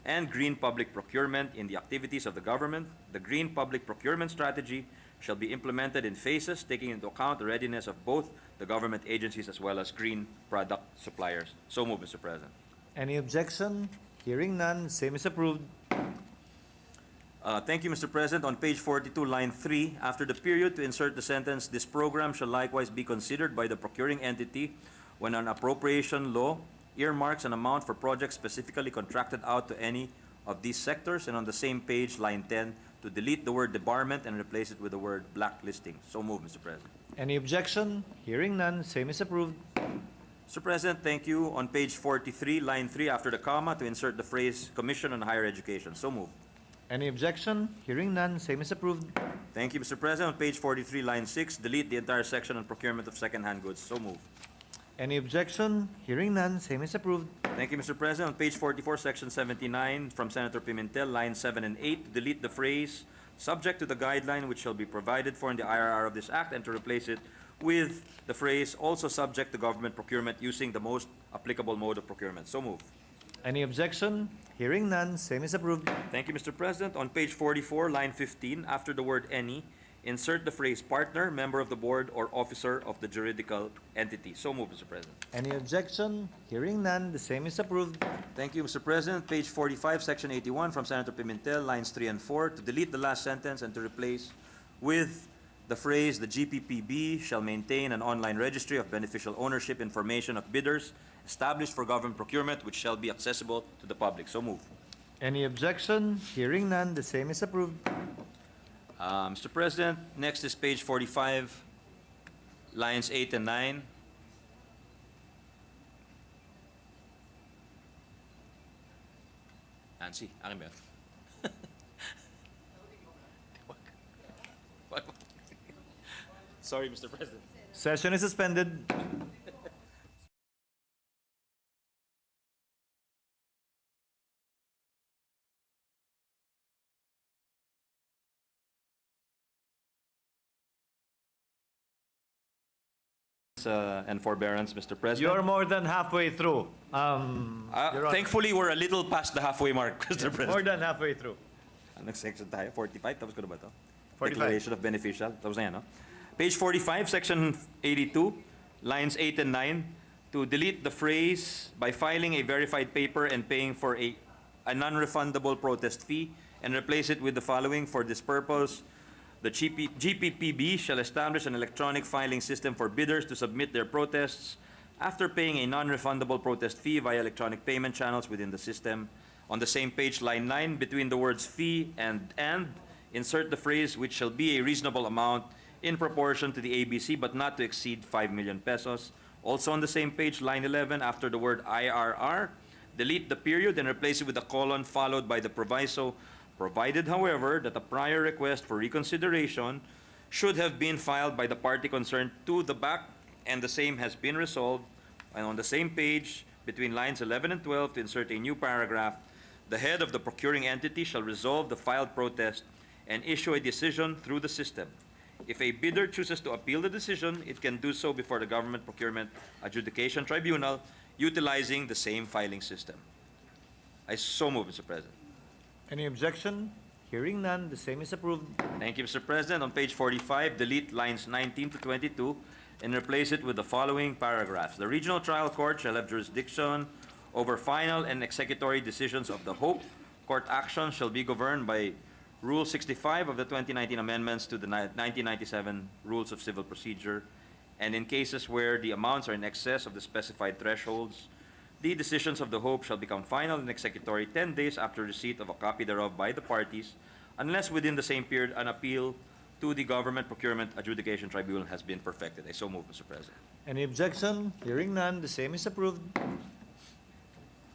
Speaker 7: and green public procurement in the activities of the government. The green public procurement strategy shall be implemented in phases, taking into account the readiness of both the government agencies as well as green product suppliers. So moved, Mr. President.
Speaker 1: Any objection? Hearing none, same is approved.
Speaker 7: Thank you, Mr. President. On page 42, line 3, after the period, to insert the sentence, this program shall likewise be considered by the procuring entity when an appropriation law earmarks an amount for projects specifically contracted out to any of these sectors. And on the same page, line 10, to delete the word debarment and replace it with the word blacklisting. So moved, Mr. President.
Speaker 1: Any objection? Hearing none, same is approved.
Speaker 7: Mr. President, thank you. On page 43, line 3, after the comma, to insert the phrase Commission on Higher Education. So moved.
Speaker 1: Any objection? Hearing none, same is approved.
Speaker 7: Thank you, Mr. President. On page 43, line 6, delete the entire section on procurement of second-hand goods. So moved.
Speaker 1: Any objection? Hearing none, same is approved.
Speaker 7: Thank you, Mr. President. On page 44, section 79, from Senator Pimentel, lines 7 and 8, to delete the phrase subject to the guideline which shall be provided for in the IRR of this act, and to replace it with the phrase also subject to government procurement using the most applicable mode of procurement. So moved.
Speaker 1: Any objection? Hearing none, same is approved.
Speaker 7: Thank you, Mr. President. On page 44, line 15, after the word any, insert the phrase partner, member of the board, or officer of the juridical entity. So moved, Mr. President.
Speaker 1: Any objection? Hearing none, the same is approved.
Speaker 7: Thank you, Mr. President. Page 45, section 81, from Senator Pimentel, lines 3 and 4, to delete the last sentence and to replace with the phrase, the GPPB shall maintain an online registry of beneficial ownership information of bidders established for government procurement, which shall be accessible to the public. So move.
Speaker 1: Any objection? Hearing none, the same is approved.
Speaker 7: Mr. President, next is page 45, lines 8 and 9. Nancy, akin ba yan? Sorry, Mr. President.
Speaker 1: Session is suspended.
Speaker 7: And forbearance, Mr. President.
Speaker 1: You're more than halfway through. Your Honor.
Speaker 7: Thankfully, we're a little past the halfway mark, Mr. President.
Speaker 1: More than halfway through.
Speaker 7: Anong section tayo? 45? Tapos ko na ba ito?
Speaker 1: 45.
Speaker 7: Declaration of beneficial. Tapos na yan, no? Page 45, section 82, lines 8 and 9, to delete the phrase by filing a verified paper and paying for a non-refundable protest fee, and replace it with the following: for this purpose, the GPPB shall establish an electronic filing system for bidders to submit their protests after paying a non-refundable protest fee via electronic payment channels within the system. On the same page, line 9, between the words fee and insert the phrase which shall be a reasonable amount in proportion to the ABC but not to exceed 5 million pesos. Also on the same page, line 11, after the word IRR, delete the period and replace it with a colon followed by the proviso, provided, however, that a prior request for reconsideration should have been filed by the party concerned to the back, and the same has been resolved. And on the same page, between lines 11 and 12, to insert a new paragraph, the head of the procuring entity shall resolve the filed protest and issue a decision through the system. If a bidder chooses to appeal the decision, it can do so before the Government Procurement Adjudication Tribunal, utilizing the same filing system. I so move, Mr. President.
Speaker 1: Any objection? Hearing none, the same is approved.
Speaker 7: Thank you, Mr. President. On page 45, delete lines 19 to 22 and replace it with the following paragraphs. The regional trial court shall have jurisdiction over final and executory decisions of the Hope. Court action shall be governed by Rule 65 of the 2019 amendments to the 1997 Rules of Civil Procedure, and in cases where the amounts are in excess of the specified thresholds, the decisions of the Hope shall become final and executory 10 days after receipt of a copy thereof by the parties, unless within the same period an appeal to the Government Procurement Adjudication Tribunal has been perfected. I so move, Mr. President.
Speaker 1: Any objection? Hearing none, the same is approved.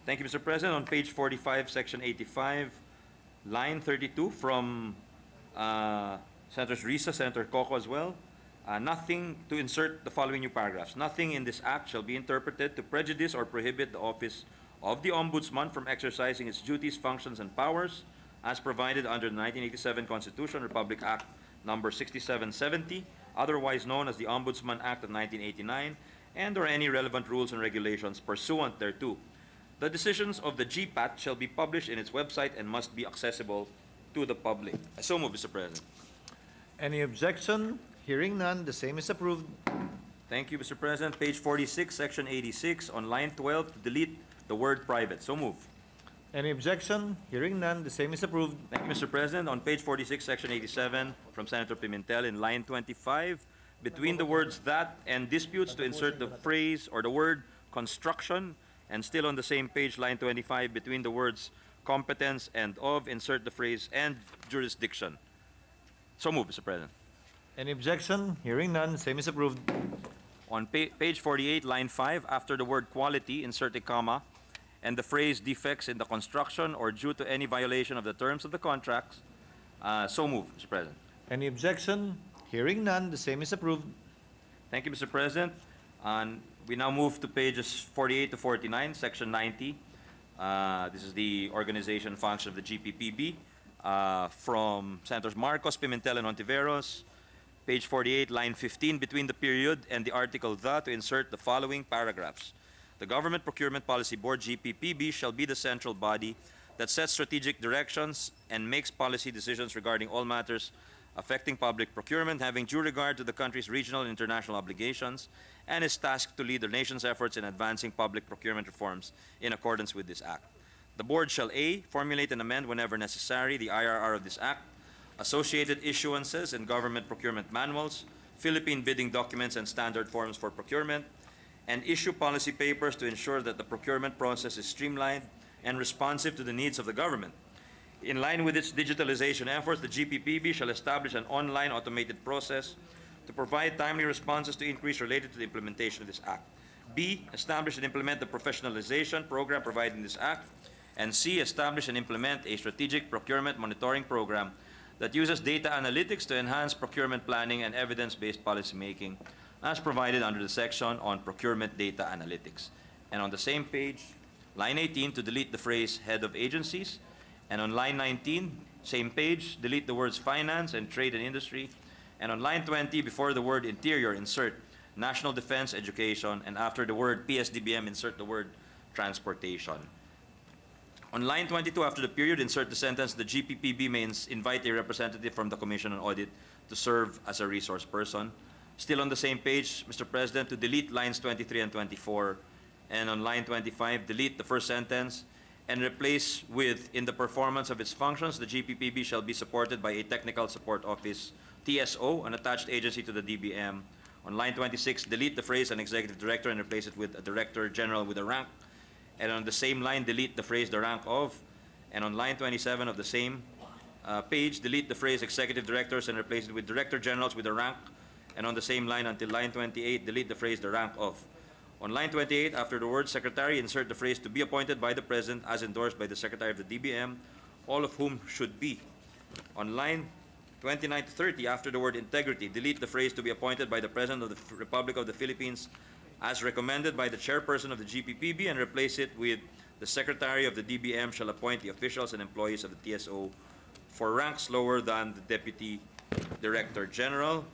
Speaker 7: Thank you, Mr. President. On page 45, section 85, line 32, from Senators Risa, Senator Coco as well, Nothing to insert the following new paragraphs. Nothing in this act shall be interpreted to prejudice or prohibit the office of the Ombudsman from exercising its duties, functions, and powers as provided under the 1987 Constitution, Republic Act Number 6770, otherwise known as the Ombudsman Act of 1989, and or any relevant rules and regulations pursuant thereto. The decisions of the GPAT shall be published in its website and must be accessible to the public. I so move, Mr. President.
Speaker 1: Any objection? Hearing none, the same is approved.
Speaker 7: Thank you, Mr. President. Page 46, Section 86, on line 12, to delete the word private. So move.
Speaker 1: Any objection? Hearing none, the same is approved.
Speaker 7: Thank you, Mr. President. On page 46, Section 87, from Senator Pimentel, in line 25, between the words "that" and "disputes," to insert the phrase or the word "construction," and still on the same page, line 25, between the words "competence" and "of," insert the phrase "and jurisdiction." So move, Mr. President.
Speaker 1: Any objection? Hearing none, same is approved.
Speaker 7: On page 48, line 5, after the word "quality," insert a comma, and the phrase "defects in the construction or due to any violation of the terms of the contracts." So move, Mr. President.
Speaker 1: Any objection? Hearing none, the same is approved.
Speaker 7: Thank you, Mr. President. We now move to pages 48 to 49, Section 90. This is the organization function of the GPPB from Senators Marcos, Pimentel, and Ontiveros. Page 48, line 15, between the period and the article "the," to insert the following paragraphs. The Government Procurement Policy Board, GPPB, shall be the central body that sets strategic directions and makes policy decisions regarding all matters affecting public procurement, having due regard to the country's regional and international obligations, and is tasked to lead the nation's efforts in advancing public procurement reforms in accordance with this act. The board shall A, formulate and amend whenever necessary the IRR of this act, associated issuances and government procurement manuals, Philippine bidding documents and standard forms for procurement, and issue policy papers to ensure that the procurement process is streamlined and responsive to the needs of the government. In line with its digitalization efforts, the GPPB shall establish an online automated process to provide timely responses to inquiries related to the implementation of this act. B, establish and implement the professionalization program provided in this act. And C, establish and implement a strategic procurement monitoring program that uses data analytics to enhance procurement planning and evidence-based policymaking as provided under the section on procurement data analytics. And on the same page, line 18, to delete the phrase "head of agencies." And on line 19, same page, delete the words "finance" and "trade and industry." And on line 20, before the word "interior," insert "national defense education," and after the word "PSDBM," insert the word "transportation." On line 22, after the period, insert the sentence, "The GPPB may invite a representative from the Commission on Audit to serve as a resource person." Still on the same page, Mr. President, to delete lines 23 and 24. And on line 25, delete the first sentence and replace with, "In the performance of its functions, the GPPB shall be supported by a Technical Support Office, TSO, an attached agency to the DBM." On line 26, delete the phrase "an executive director" and replace it with "a director general with a rank." And on the same line, delete the phrase "the rank of." And on line 27 of the same page, delete the phrase "executive directors" and replace it with "director generals with a rank." And on the same line until line 28, delete the phrase "the rank of." On line 28, after the word "secretary," insert the phrase "to be appointed by the President as endorsed by the Secretary of the DBM, all of whom should be." On line 29 to 30, after the word "integrity," delete the phrase "to be appointed by the President of the Republic of the Philippines as recommended by the chairperson of the GPPB," and replace it with "the Secretary of the DBM shall appoint the officials and employees of the TSO for ranks lower than the Deputy Director General."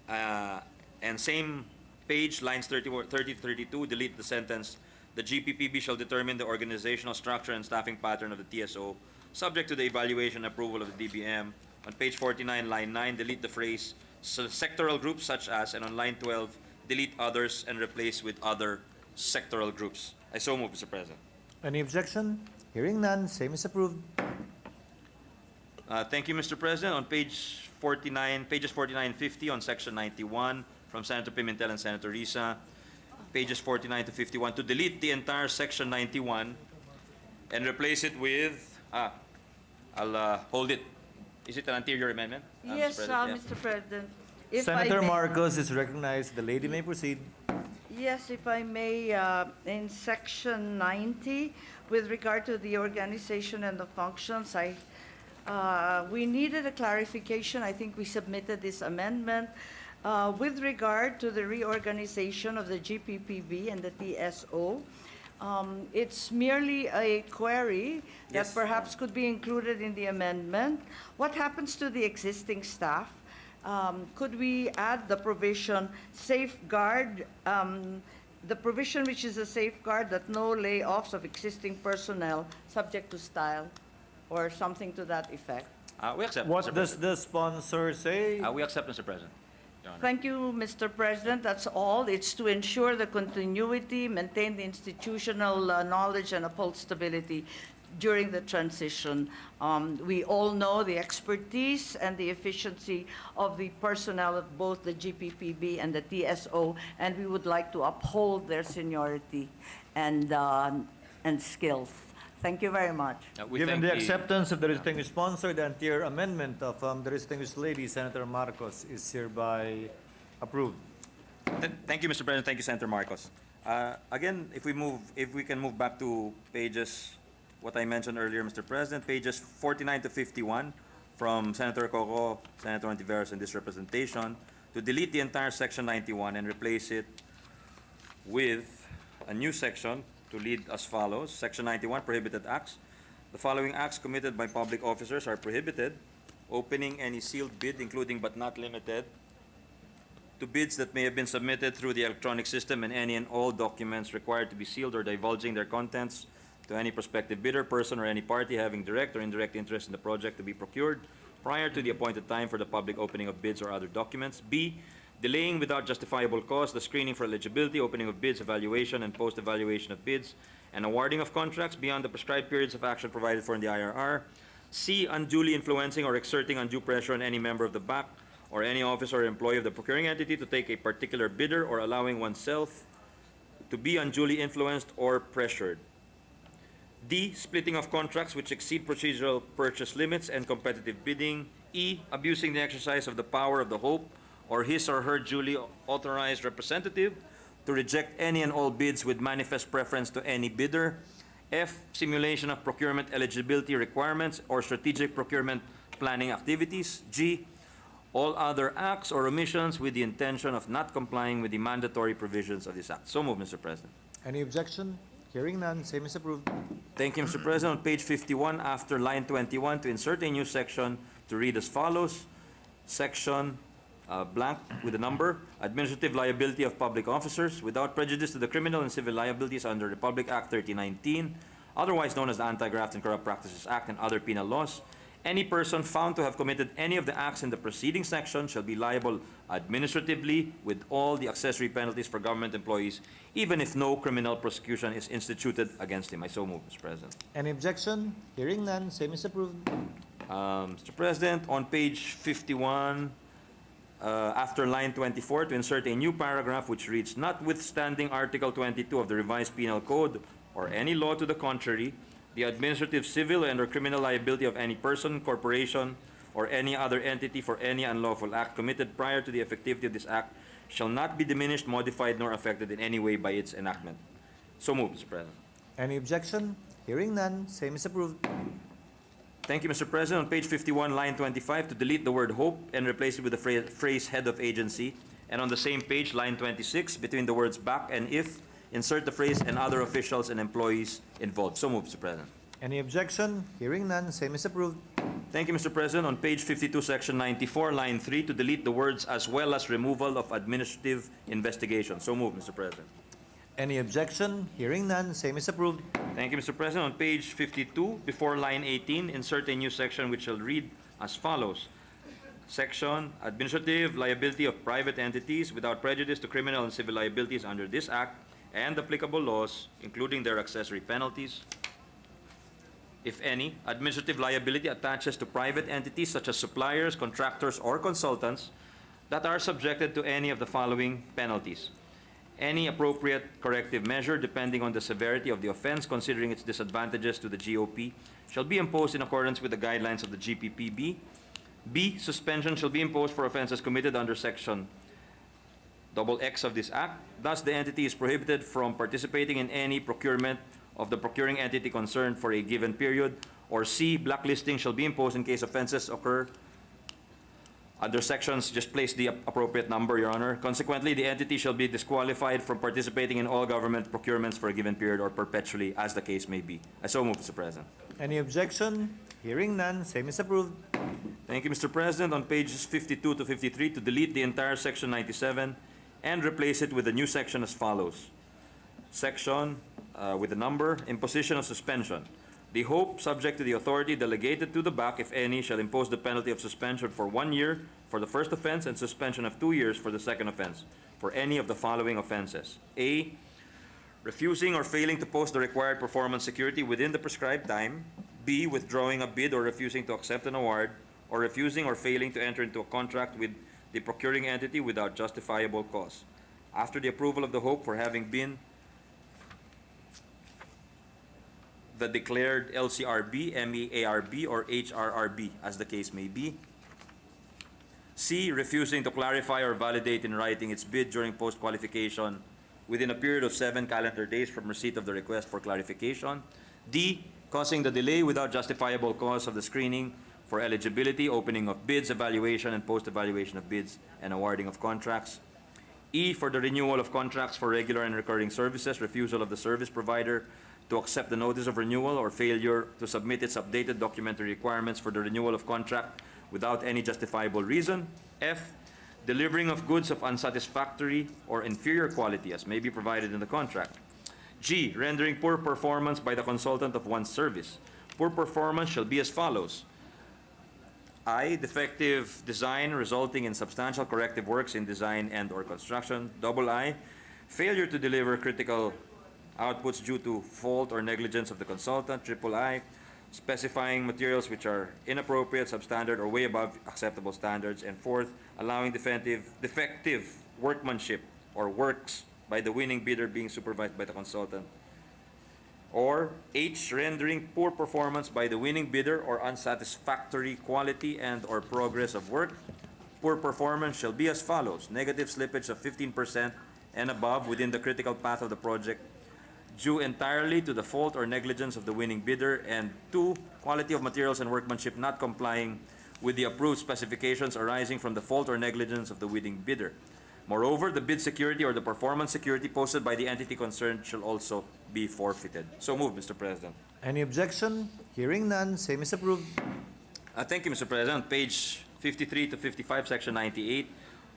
Speaker 7: And same page, lines 30 to 32, delete the sentence, "The GPPB shall determine the organizational structure and staffing pattern of the TSO, subject to the evaluation and approval of the DBM." On page 49, line 9, delete the phrase "sectoral groups such as," and on line 12, delete "others" and replace with "other sectoral groups." I so move, Mr. President.
Speaker 1: Any objection? Hearing none, same is approved.
Speaker 7: Thank you, Mr. President. On pages 49 and 50 on section 91 from Senator Pimentel and Senator Risa, pages 49 to 51, to delete the entire section 91 and replace it with, I'll hold it. Is it an anterior amendment?
Speaker 8: Yes,
Speaker 7: Mr. President?
Speaker 8: Mr. President. If
Speaker 1: Senator
Speaker 8: I may,
Speaker 1: Marcos is recognized. The lady may proceed.
Speaker 8: Yes, if I may, in section 90, with regard to the organization and the functions, We needed a clarification. I think we submitted this amendment with regard to the reorganization of the GPPB and the TSO. It's merely a query that
Speaker 7: Yes.
Speaker 8: perhaps could be included in the amendment. What happens to the existing staff? Could we add the provision safeguard, the provision which is a safeguard that no layoffs of existing personnel subject to style or something to that effect?
Speaker 7: We accept,
Speaker 1: What
Speaker 7: Mr.
Speaker 1: does
Speaker 7: President.
Speaker 1: the sponsor say?
Speaker 7: We accept, Mr. President. Your Honor.
Speaker 8: Thank you, Mr. President. That's all. It's to ensure the continuity, maintain the institutional knowledge, and uphold stability during the transition. We all know the expertise and the efficiency of the personnel of both the GPPB and the TSO, and we would like to uphold their seniority and skills. Thank you very much.
Speaker 7: We
Speaker 1: Given
Speaker 7: thank
Speaker 1: the acceptance of the distinguished sponsor, the entire amendment of the distinguished lady, Senator Marcos, is hereby approved.
Speaker 7: Thank you, Mr. President. Thank you, Senator Marcos. Again, if we can move back to pages, what I mentioned earlier, Mr. President, pages 49 to 51 from Senator Coco, Senator Ontiveros, and this representation, to delete the entire section 91 and replace it with a new section to read as follows. Section 91, prohibited acts. The following acts committed by public officers are prohibited: opening any sealed bid, including but not limited to bids that may have been submitted through the electronic system, and any and all documents required to be sealed or divulging their contents to any prospective bidder, person, or any party having direct or indirect interest in the project to be procured prior to the appointed time for the public opening of bids or other documents. B, delaying without justifiable cause the screening for eligibility, opening of bids, evaluation, and post-evaluation of bids, and awarding of contracts beyond the prescribed periods of action provided for in the IRR. C, unduly influencing or exerting undue pressure on any member of the BAC or any officer or employee of the procuring entity to take a particular bidder, or allowing oneself to be unduly influenced or pressured. D, splitting of contracts which exceed procedural purchase limits and competitive bidding. E, abusing the exercise of the power of the hope or his or her duly authorized representative to reject any and all bids with manifest preference to any bidder. F, simulation of procurement eligibility requirements or strategic procurement planning activities. G, all other acts or omissions with the intention of not complying with the mandatory provisions of this act. So moved, Mr. President.
Speaker 1: Any objection? Hearing none, same is approved.
Speaker 7: Thank you, Mr. President. On page 51, after line 21, to insert a new section to read as follows. Section blank with a number, administrative liability of public officers without prejudice to the criminal and civil liabilities under Republic Act 3019, otherwise known as the Anti-Graft and Corrupt Practices Act, and other penal laws. Any person found to have committed any of the acts in the preceding section shall be liable administratively with all the accessory penalties for government employees, even if no criminal prosecution is instituted against him. I so move, Mr. President.
Speaker 1: Any objection? Hearing none, same is approved.
Speaker 7: Mr. President, on page 51, after line 24, to insert a new paragraph which reads, notwithstanding Article 22 of the Revised Penal Code or any law to the contrary, the administrative, civil, and/or criminal liability of any person, corporation, or any other entity for any unlawful act committed prior to the effectivity of this act shall not be diminished, modified, nor affected in any way by its enactment. So moved, Mr. President.
Speaker 1: Any objection? Hearing none, same is approved.
Speaker 7: Thank you, Mr. President. On page 51, line 25, to delete the word hope and replace it with the phrase head of agency. And on the same page, line 26, between the words back and if, insert the phrase and other officials and employees involved. So moved, Mr. President.
Speaker 1: Any objection? Hearing none, same is approved.
Speaker 7: Thank you, Mr. President. On page 52, section 94, line 3, to delete the words as well as removal of administrative investigation. So moved, Mr. President.
Speaker 1: Any objection? Hearing none, same is approved.
Speaker 7: Thank you, Mr. President. On page 52, before line 18, insert a new section which shall read as follows. Section, administrative liability of private entities without prejudice to criminal and civil liabilities under this act and applicable laws, including their accessory penalties. If any, administrative liability attaches to private entities such as suppliers, contractors, or consultants that are subjected to any of the following penalties. Any appropriate corrective measure, depending on the severity of the offense, considering its disadvantages to the GOP, shall be imposed in accordance with the guidelines of the GPPB. B, suspension shall be imposed for offenses committed under Section XX of this Act. Thus, the entity is prohibited from participating in any procurement of the procuring entity concerned for a given period Or C, blacklisting shall be imposed in case offenses occur under sections, just place the appropriate number, Your Honor. Consequently, the entity shall be disqualified from participating in all government procurements for a given period or perpetually, as the case may be. I so move, Mr. President.
Speaker 1: Any objection? Hearing none, same is approved.
Speaker 7: Thank you, Mr. President. On pages 52 to 53, to delete the entire section 97 and replace it with a new section as follows. Section with the number, imposition of suspension. The Hope, subject to the authority delegated to the BAC, if any, shall impose the penalty of suspension for 1 year for the first offense and suspension of 2 years for the second offense, for any of the following offenses. A, refusing or failing to post the required performance security within the prescribed time. B, withdrawing a bid or refusing to accept an award, or refusing or failing to enter into a contract with the procuring entity without justifiable cause. After the approval of the Hope for having been the declared LCRB, MEARB, or HRRB, as the case may be. C, refusing to clarify or validate in writing its bid during post-qualification within a period of 7 calendar days from receipt of the request for clarification. D, causing the delay without justifiable cause of the screening for eligibility, opening of bids, evaluation, and post-evaluation of bids, and awarding of contracts. E, for the renewal of contracts for regular and recurring services, refusal of the service provider to accept the notice of renewal or failure to submit its updated documentary requirements for the renewal of contract without any justifiable reason. F, delivering of goods of unsatisfactory or inferior quality as may be provided in the contract. G, rendering poor performance by the consultant of one's service. Poor performance shall be as follows. I, defective design resulting in substantial corrective works in design and or construction. Double I, failure to deliver critical outputs due to fault or negligence of the consultant. Triple I, specifying materials which are inappropriate, substandard, or way above acceptable standards. And fourth, allowing defective workmanship or works by the winning bidder being supervised by the consultant. Or H, rendering poor performance by the winning bidder or unsatisfactory quality and or progress of work. Poor performance shall be as follows. Negative slippage of 15% and above within the critical path of the project, due entirely to the fault or negligence of the winning bidder. And 2, quality of materials and workmanship not complying with the approved specifications arising from the fault or negligence of the winning bidder. Moreover, the bid security or the performance security posted by the entity concerned shall also be forfeited. So move, Mr. President.
Speaker 1: Any objection? Hearing none, same is approved.
Speaker 7: Thank you, Mr. President. Page 53 to 55, Section 98,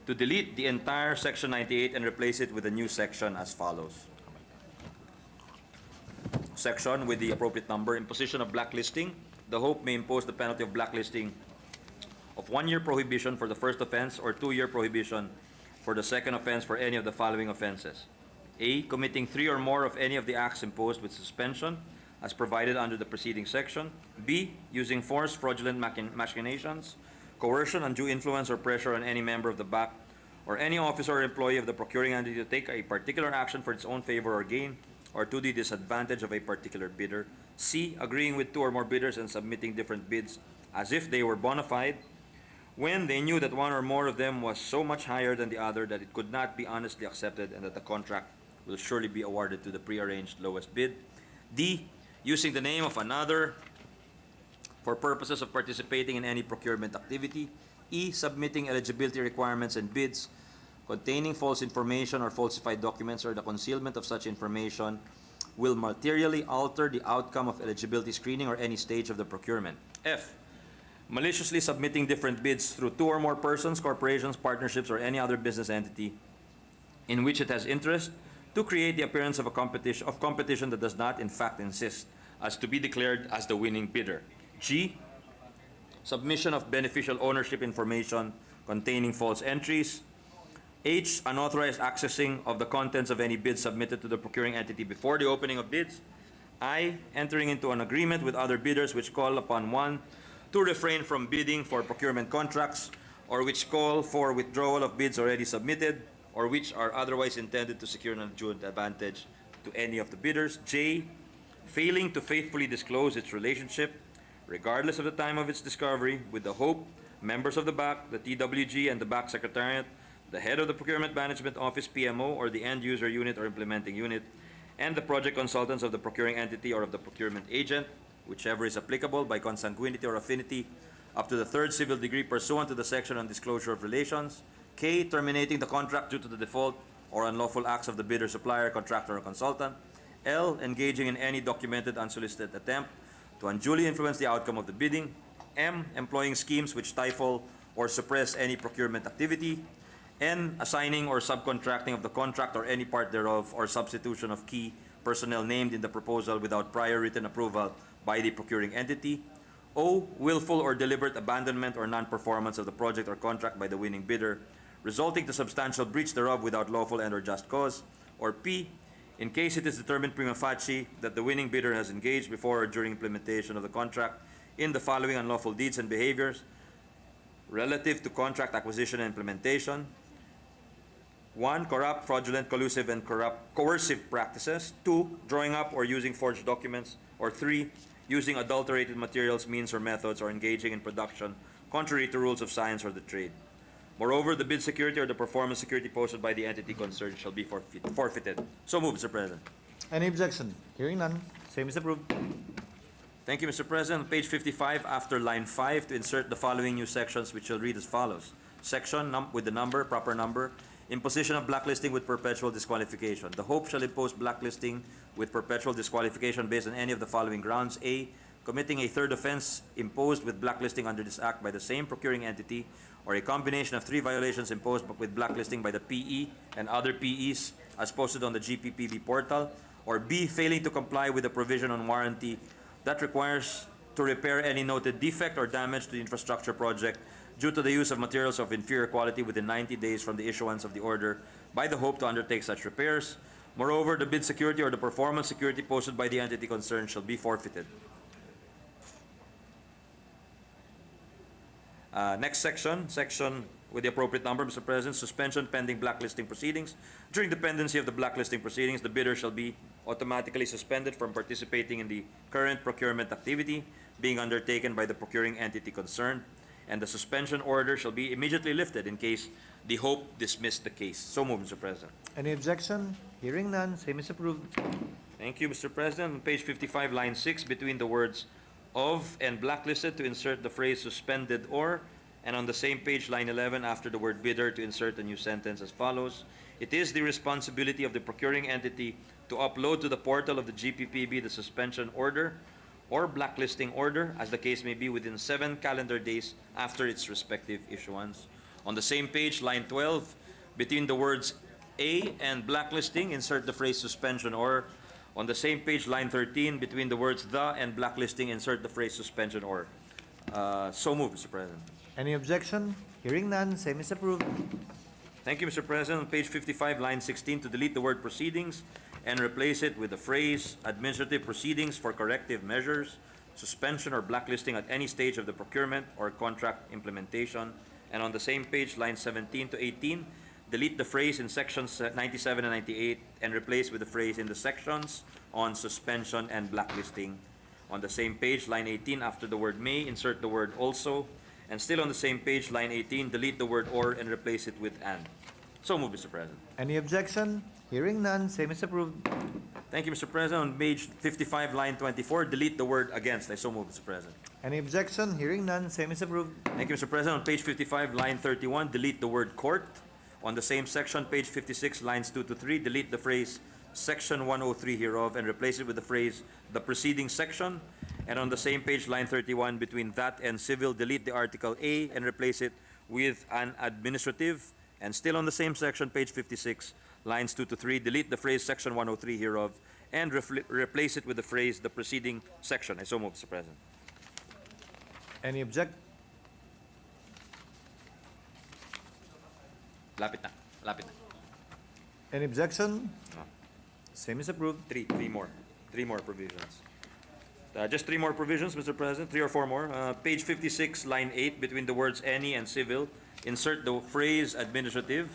Speaker 7: to delete the entire Section 98 and replace it with a new section as follows. Section with the appropriate number, imposition of blacklisting. The Hope may impose the penalty of blacklisting of 1 year prohibition for the first offense or 2 year prohibition for the second offense for any of the following offenses. A, committing 3 or more of any of the acts imposed with suspension as provided under the preceding section. B, using force, fraudulent machinations, coercion, undue influence, or pressure on any member of the BAC or any officer or employee of the procuring entity to take a particular action for its own favor or gain or to the disadvantage of a particular bidder. C, agreeing with 2 or more bidders and submitting different bids as if they were bona fide when they knew that 1 or more of them was so much higher than the other that it could not be honestly accepted and that the contract will surely be awarded to the prearranged lowest bid. D, using the name of another for purposes of participating in any procurement activity. E, submitting eligibility requirements and bids containing false information or falsified documents or the concealment of such information will materially alter the outcome of eligibility screening or any stage of the procurement. F, maliciously submitting different bids through 2 or more persons, corporations, partnerships, or any other business entity in which it has interest to create the appearance of a competition that does not in fact insist as to be declared as the winning bidder. G, submission of beneficial ownership information containing false entries. H, unauthorized accessing of the contents of any bids submitted to the procuring entity before the opening of bids. I, entering into an agreement with other bidders which call upon one to refrain from bidding for procurement contracts or which call for withdrawal of bids already submitted or which are otherwise intended to secure an adjourned advantage to any of the bidders. J, failing to faithfully disclose its relationship, regardless of the time of its discovery, with the Hope, members of the BAC, the TWG, and the BAC Secretariat, the head of the Procurement Management Office, PMO, or the end user unit or implementing unit, and the project consultants of the procuring entity or of the procurement agent, whichever is applicable by consanguinity or affinity, up to the third civil degree pursuant to the section on disclosure of relations. K, terminating the contract due to the default or unlawful acts of the bidder, supplier, contractor, or consultant. L, engaging in any documented unsolicited attempt to unduly influence the outcome of the bidding. M, employing schemes which stifle or suppress any procurement activity. N, assigning or subcontracting of the contract or any part thereof, or substitution of key personnel named in the proposal without prior written approval by the procuring entity. O, willful or deliberate abandonment or non-performance of the project or contract by the winning bidder, resulting to substantial breach thereof without lawful and or just cause. Or P, in case it is determined prima facie that the winning bidder has engaged before or during implementation of the contract in the following unlawful deeds and behaviors relative to contract acquisition and implementation. 1, corrupt, fraudulent, collusive, and coercive practices. 2, drawing up or using forged documents. Or 3, using adulterated materials, means, or methods, or engaging in production contrary to rules of science or the trade. Moreover, the bid security or the performance security posted by the entity concerned shall be forfeited. So moved, Mr. President.
Speaker 1: Any objection? Hearing none, same is approved.
Speaker 7: Thank you, Mr. President. On page 55, after line 5, to insert the following new sections, which shall read as follows. Section with the number, proper number, imposition of blacklisting with perpetual disqualification. The Hope shall impose blacklisting with perpetual disqualification based on any of the following grounds. A, committing a third offense imposed with blacklisting under this act by the same procuring entity, or a combination of 3 violations imposed with blacklisting by the PE and other PEs as posted on the GPPB portal. Or B, failing to comply with the provision on warranty that requires to repair any noted defect or damage to the infrastructure project due to the use of materials of inferior quality within 90 days from the issuance of the order by the Hope to undertake such repairs. Moreover, the bid security or the performance security posted by the entity concerned shall be forfeited. Next section with the appropriate number, Mr. President, suspension pending blacklisting proceedings. During the pendency of the blacklisting proceedings, the bidder shall be automatically suspended from participating in the current procurement activity being undertaken by the procuring entity concerned, and the suspension order shall be immediately lifted in case the Hope dismissed the case. So moved, Mr. President.
Speaker 1: Any objection? Hearing none, same is approved.
Speaker 7: Thank you, Mr. President. On page 55, line 6, between the words of and blacklisted, to insert the phrase suspended or, and on the same page, line 11, after the word bidder, to insert a new sentence as follows. It is the responsibility of the procuring entity to upload to the portal of the GPPB the suspension order or blacklisting order, as the case may be, within 7 calendar days after its respective issuance. On the same page, line 12, between the words A and blacklisting, insert the phrase suspension or. On the same page, line 13, between the words the and blacklisting, insert the phrase suspension or. So moved, Mr. President.
Speaker 1: Any objection? Hearing none, same is approved.
Speaker 7: Thank you, Mr. President. On page 55, line 16, to delete the word proceedings and replace it with the phrase administrative proceedings for corrective measures, suspension or blacklisting at any stage of the procurement or contract implementation. And on the same page, lines 17 to 18, delete the phrase in sections 97 and 98 and replace with the phrase in the sections on suspension and blacklisting. On the same page, line 18, after the word may, insert the word also. And still on the same page, line 18, delete the word or and replace it with and. So moved, Mr. President.
Speaker 1: Any objection? Hearing none, same is approved.
Speaker 7: Thank you, Mr. President. On page 55, line 24, delete the word against. I so move, Mr. President.
Speaker 1: Any objection? Hearing none, same is approved.
Speaker 7: Thank you, Mr. President. On page 55, line 31, delete the word court. On the same section, page 56, lines 2 to 3, delete the phrase section 103 hereof and replace it with the phrase the preceding section. And on the same page, line 31, between that and civil, delete the article A and replace it with an administrative. And still on the same section, page 56, lines 2 to 3, delete the phrase section 103 hereof and replace it with the phrase the preceding section. I so move, Mr. President.
Speaker 1: Any object?
Speaker 7: Lapit na.
Speaker 1: Any objection?
Speaker 7: No.
Speaker 1: Same is approved.
Speaker 7: Three more provisions. Just 3 more provisions, Mr. President, 3 or 4 more. Page 56, line 8, between the words any and civil, insert the phrase administrative.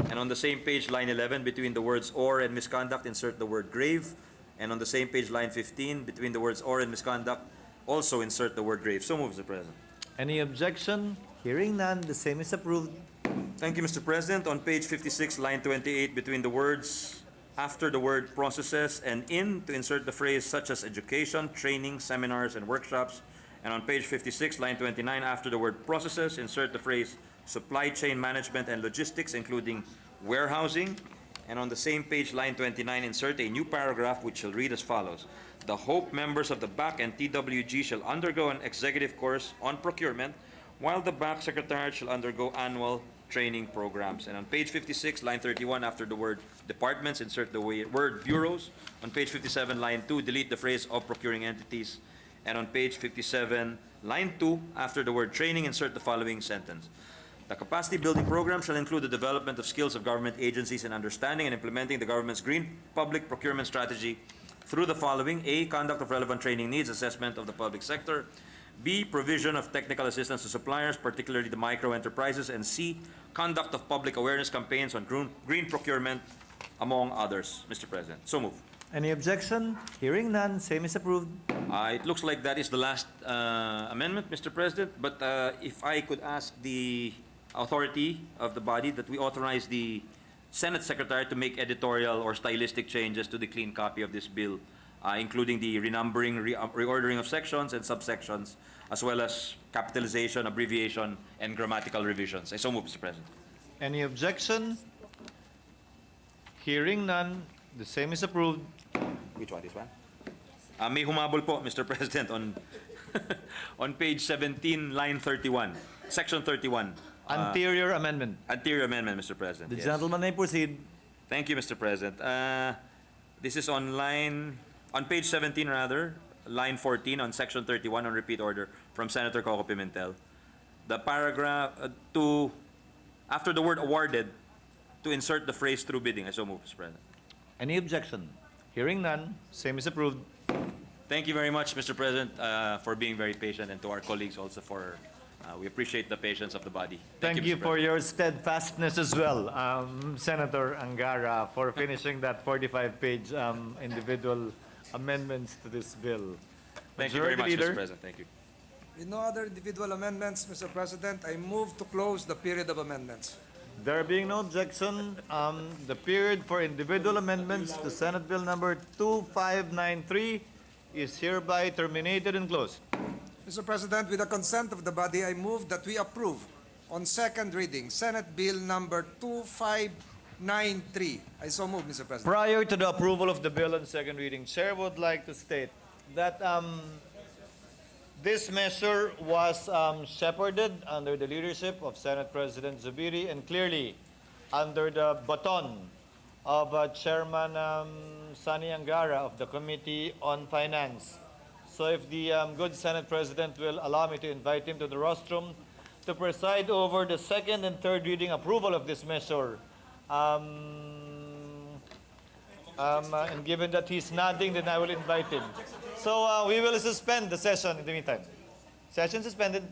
Speaker 7: And on the same page, line 11, between the words or and misconduct, insert the word grave. And on the same page, line 15, between the words or and misconduct, also insert the word grave. So move, Mr. President.
Speaker 1: Any objection? Hearing none, the same is approved.
Speaker 7: Thank you, Mr. President. On page 56, line 28, between the words after the word processes, and in to insert the phrase such as education, training, seminars, and workshops. And on page 56, line 29, after the word processes, insert the phrase supply chain management and logistics, including warehousing. And on the same page, line 29, insert a new paragraph which shall read as follows. The Hope members of the BAC and TWG shall undergo an executive course on procurement, while the BAC Secretariat shall undergo annual training programs. And on page 56, line 31, after the word departments, insert the word bureaus. On page 57, line 2, delete the phrase of procuring entities. And on page 57, line 2, after the word training, insert the following sentence. The capacity building program shall include the development of skills of government agencies in understanding and implementing the government's green public procurement strategy through the following: A, conduct of relevant training needs assessment of the public sector; B, provision of technical assistance to suppliers, particularly the micro enterprises; and C, conduct of public awareness campaigns on green procurement, among others. Mr. President, so move.
Speaker 1: Any objection? Hearing none, same is approved.
Speaker 7: It looks like that is the last amendment, Mr. President, but if I could ask the authority of the body that we authorize the Senate Secretary to make editorial or stylistic changes to the clean copy of this bill, including the renumbering, reordering of sections and subsections, as well as capitalization, abbreviation, and grammatical revisions. I so move, Mr. President.
Speaker 1: Any objection? Hearing none, the same is approved.
Speaker 7: Which one? This one? May humabol po, Mr. President, on on page 17, line 31, section 31.
Speaker 1: Anterior amendment.
Speaker 7: Anterior amendment, Mr. President.
Speaker 1: The
Speaker 7: yes.
Speaker 1: gentleman may proceed.
Speaker 7: Thank you, Mr. President. This is on page 17 rather, line 14 on section 31 on repeat order from Senator Coco Pimentel. The paragraph after the word awarded, to insert the phrase through bidding. I so move, Mr. President.
Speaker 1: Any objection? Hearing none, same is approved.
Speaker 7: Thank you very much, Mr. President, for being very patient, and to our colleagues also for, we appreciate the patience of the body.
Speaker 1: Thank you
Speaker 7: Mr.
Speaker 1: for
Speaker 7: President.
Speaker 1: your steadfastness as well, Senator Angara, for finishing that 45-page individual amendments to this bill.
Speaker 7: Thank you very much,
Speaker 1: Majority Leader.
Speaker 7: Mr. President. Thank you.
Speaker 5: With no other individual amendments, Mr. President, I move to close the period of amendments.
Speaker 1: There being no objection, the period for individual amendments to Senate Bill number 2593 is hereby terminated and closed.
Speaker 5: Mr. President, with the consent of the body, I move that we approve on second reading Senate Bill number 2593. I so move, Mr. President.
Speaker 1: Prior to the approval of the bill on second reading, Chair would like to state that this measure was shepherded under the leadership of Senate President Zubiri and clearly under the baton of Chairman Sani Angara of the Committee on Finance. So if the good Senate President will allow me to invite him to the rostrum to preside over the second and third reading approval of this measure. And given that he's nodding, then I will invite him. So we will suspend the session in the meantime. Session suspended.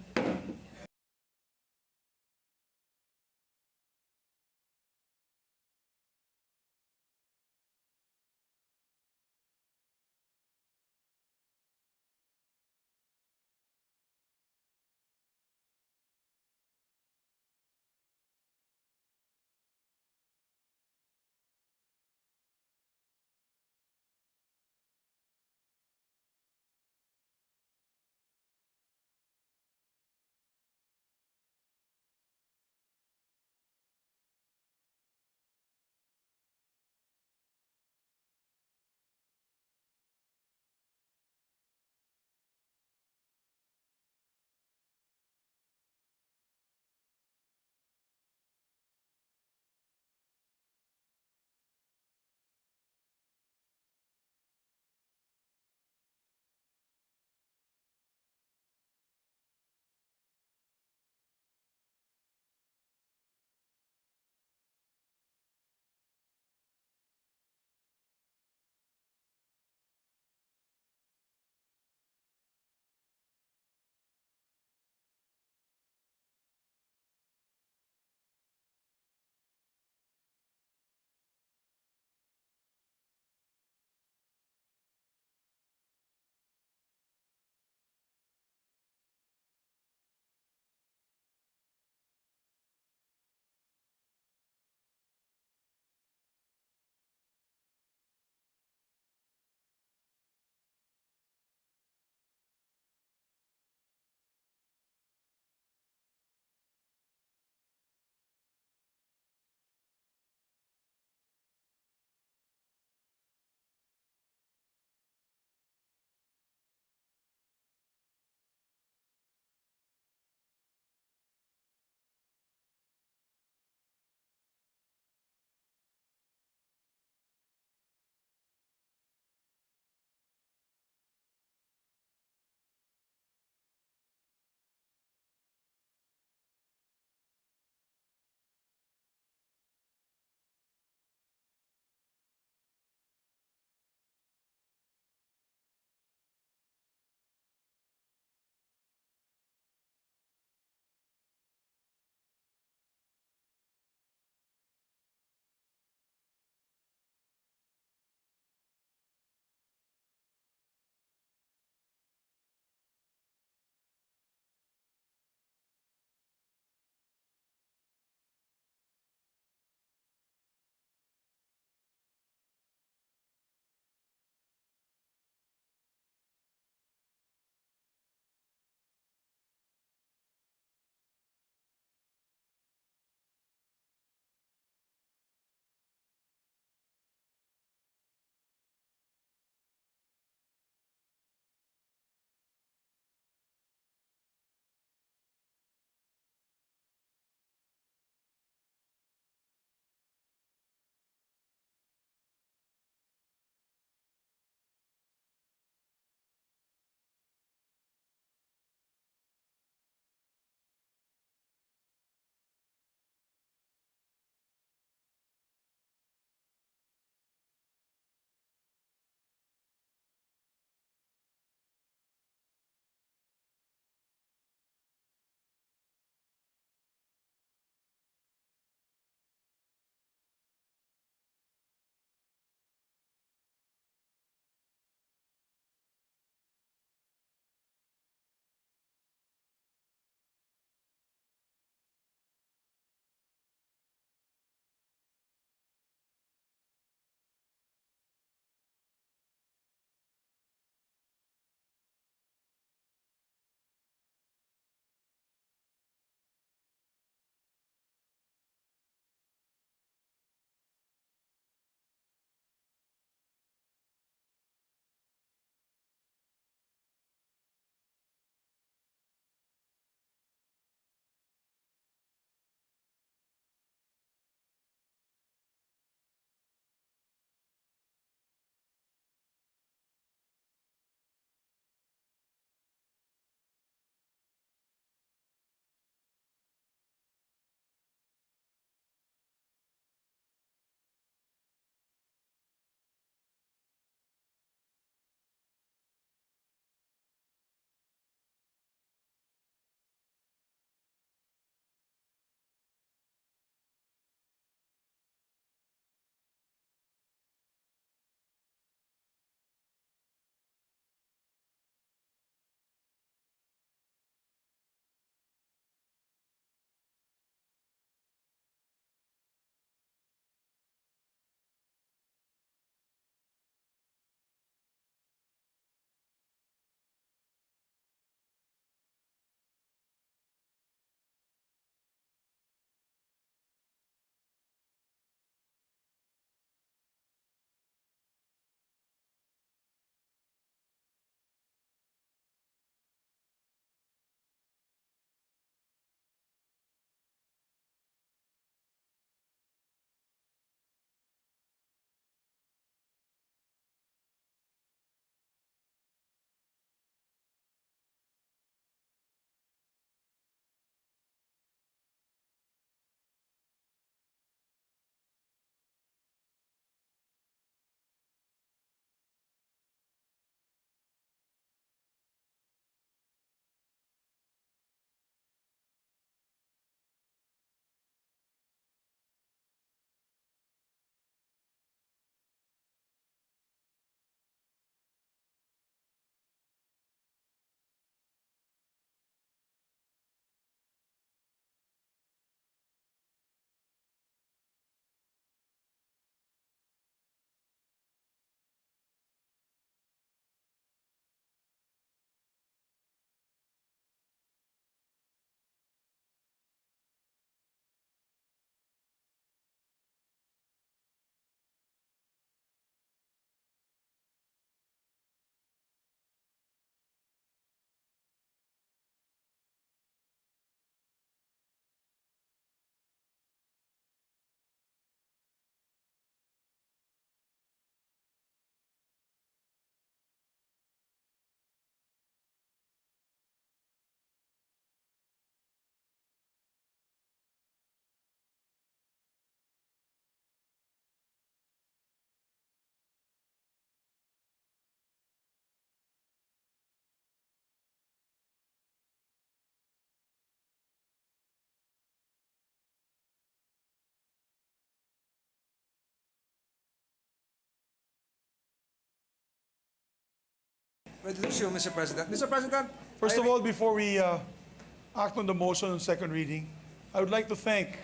Speaker 5: With issue, Mr. President. Mr. President,
Speaker 9: First of all, before we act on the motion on second reading, I would like to thank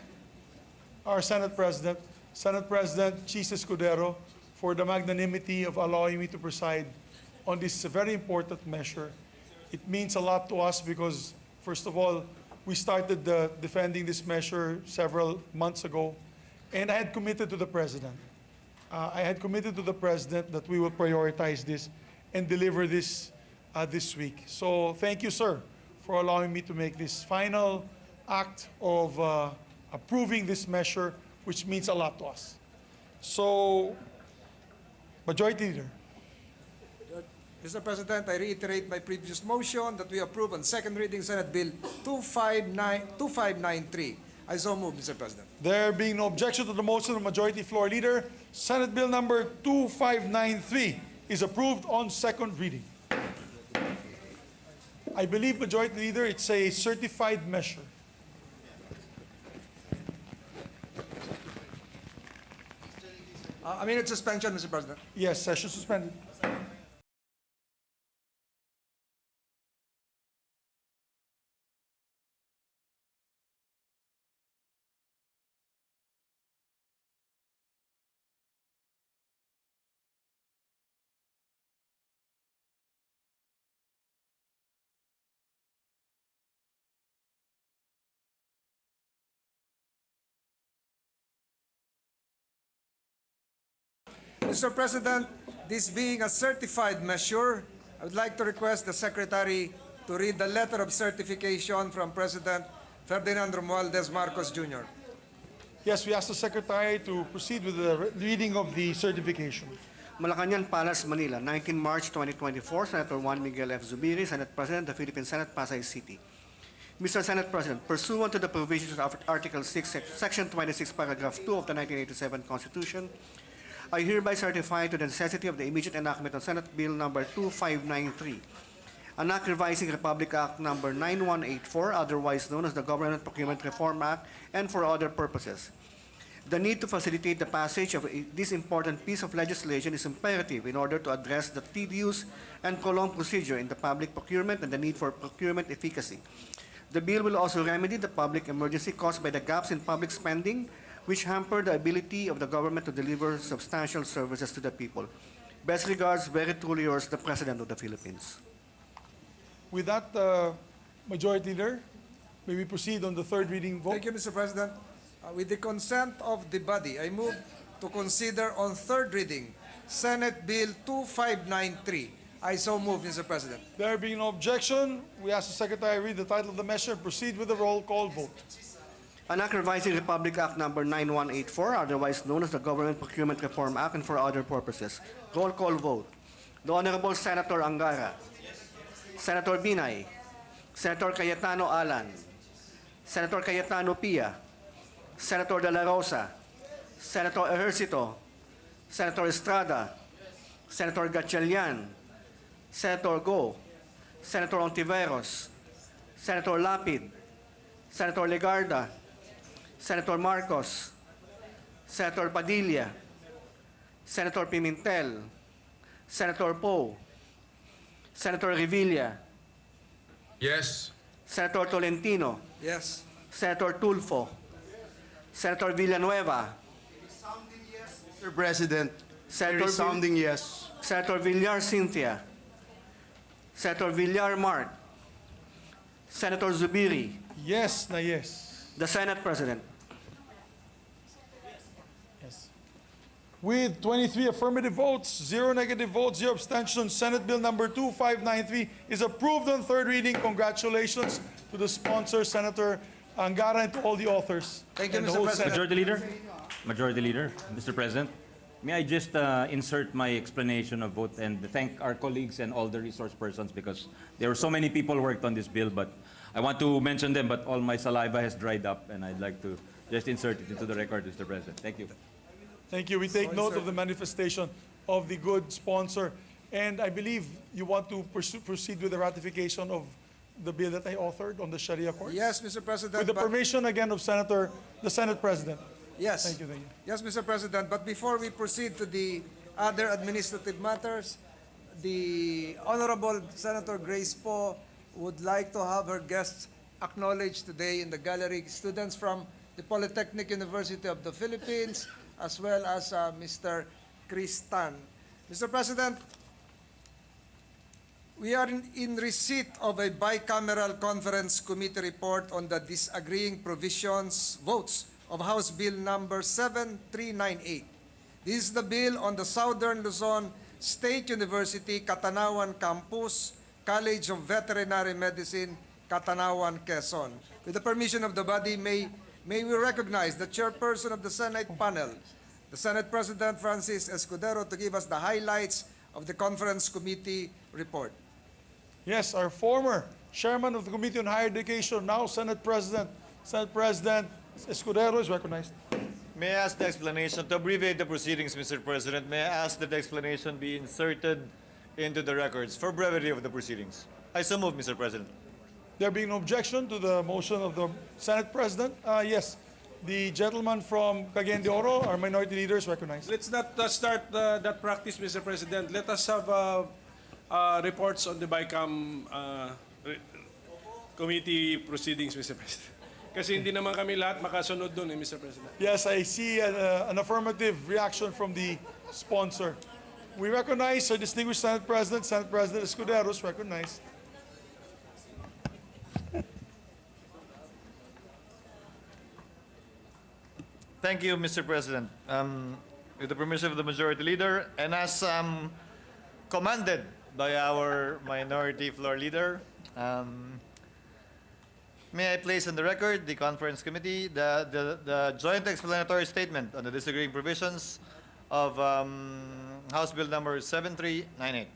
Speaker 9: our Senate President, Senate President Chis Escudero, for the magnanimity of allowing me to preside on this very important measure. It means a lot to us because, first of all, we started defending this measure several months ago, and I had committed to the President. That we will prioritize this and deliver this this week. So thank you, sir, for allowing me to make this final act of approving this measure, which means a lot to us. So, Majority Leader.
Speaker 5: Mr. President, I reiterate my previous motion that we approve on second reading Senate Bill 2593. I so move, Mr. President.
Speaker 9: There being no objection to the motion of Majority Floor Leader, Senate Bill number 2593 is approved on second reading. I believe, Majority Leader, it's a certified measure.
Speaker 5: A minute suspension, Mr. President.
Speaker 9: Yes, session suspended.
Speaker 5: Mr. President, this being a certified measure, I would like to request the Secretary to read the letter of certification from President Ferdinand Romualdez Marcos Jr.
Speaker 9: Yes, we ask the Secretary to proceed with the reading of the certification.
Speaker 3: Malacañang Palace, Manila, 19 March 2024, Senator Juan Miguel F. Zubiri, Senate President of the Philippine Senate, Pasay City. Mr. Senate President, pursuant to the provisions of Article 6, Section 26, Paragraph 2 of the 1987 Constitution, I hereby certify to the necessity of the immediate enactment of Senate Bill number 2593, an act revising Republic Act number 9184, otherwise known as the Government Procurement Reform Act, and for other purposes. The need to facilitate the passage of this important piece of legislation is imperative in order to address the tedious and prolonged procedure in the public procurement and the need for procurement efficacy. The bill will also remedy the public emergency caused by the gaps in public spending, which hamper the ability of the government to deliver substantial services to the people. Best regards, very truly yours, the President of the Philippines.
Speaker 9: With that, Majority Leader, may we proceed on the third reading vote?
Speaker 5: Thank you, Mr. President. With the consent of the body, I move to consider on third reading Senate Bill 2593. I so move, Mr. President.
Speaker 9: There being no objection, we ask the Secretary to read the title of the measure and proceed with the roll call vote.
Speaker 3: An act revising Republic Act number 9184, otherwise known as the Government Procurement Reform Act, and for other purposes. Roll call vote. The Honorable Senator Angara. Senator Binay. Senator Cayetano Alan. Senator Cayetano Pia. Senator De La Rosa. Senator Ejercito. Senator Estrada. Senator Gatchalian. Senator Go. Senator Ontiveros. Senator Lapid. Senator Legarda. Senator Marcos, Senator Padilla, Senator Pimentel, Senator Poe, Senator Revilla,
Speaker 4: Yes.
Speaker 3: Senator Tolentino,
Speaker 5: Yes.
Speaker 3: Senator Tulfo, Senator Villanueva,
Speaker 6: Mr. President,
Speaker 3: Senator
Speaker 6: resounding yes.
Speaker 3: Senator Villar Cynthia, Senator Villar Mark, Senator Zubiri,
Speaker 9: Yes na yes.
Speaker 3: the Senate President.
Speaker 9: Yes. With 23 affirmative votes, 0 negative votes, 0 abstentions, Senate Bill number 2593 is approved on third reading. Congratulations to the sponsor, Senator Angara, and to all the authors.
Speaker 5: Thank you,
Speaker 9: and the
Speaker 5: Mr.
Speaker 9: whole
Speaker 5: President.
Speaker 9: Senate.
Speaker 7: Majority Leader, Mr. President, may I just insert my explanation of vote and thank our colleagues and all the resource persons because there were so many people worked on this bill, but I want to mention them, but all my saliva has dried up, and I'd like to just insert it into the record, Mr. President. Thank you.
Speaker 9: Thank you. We take
Speaker 5: Sorry,
Speaker 9: note
Speaker 5: sir.
Speaker 9: of the manifestation of the good sponsor. And I believe you want to proceed with the ratification of the bill that I authored on the Sharia courts?
Speaker 5: Yes, Mr. President.
Speaker 9: With the
Speaker 5: but-
Speaker 9: permission again of the Senate President.
Speaker 5: Yes.
Speaker 9: Thank you, thank you.
Speaker 5: Yes, Mr. President, but before we proceed to the other administrative matters, the Honorable Senator Grace Poe would like to have her guests acknowledged today in the gallery. Students from the Polytechnic University of the Philippines, as well as Mr. Chris Tan. Mr. President, we are in receipt of a bicameral conference committee report on the disagreeing provisions votes of House Bill number 7398. This is the bill on the Southern Luzon State University Catanawan Campus, College of Veterinary Medicine, Catanawan, Quezon. With the permission of the body, may we recognize the chairperson of the Senate panel, the Senate President Francis Escudero, to give us the highlights of the conference committee report.
Speaker 9: Yes, our former chairman of the Committee on Higher Education, now Senate President Escudero is recognized.
Speaker 1: May I ask the explanation, to abbreviate the proceedings, Mr. President, may I ask that the explanation be inserted into the records for brevity of the proceedings? I so move, Mr. President.
Speaker 9: There being no objection to the motion of the Senate President, yes, the gentleman from Cagayan de Oro, our minority leader, is recognized.
Speaker 10: Let's not start that practice, Mr. President. Let us have reports on the BICAM committee proceedings, Mr. President. Kasi hindi naman kami lahat makasunod doon, Mr. President.
Speaker 9: Yes, I see an affirmative reaction from the sponsor. We recognize our distinguished Senate President Escudero is recognized.
Speaker 1: Thank you, Mr. President. With the permission of the Majority Leader, and as commanded by our Minority Floor Leader, may I place on the record the Conference Committee, the joint explanatory statement on the disagreeing provisions of House Bill number 7398.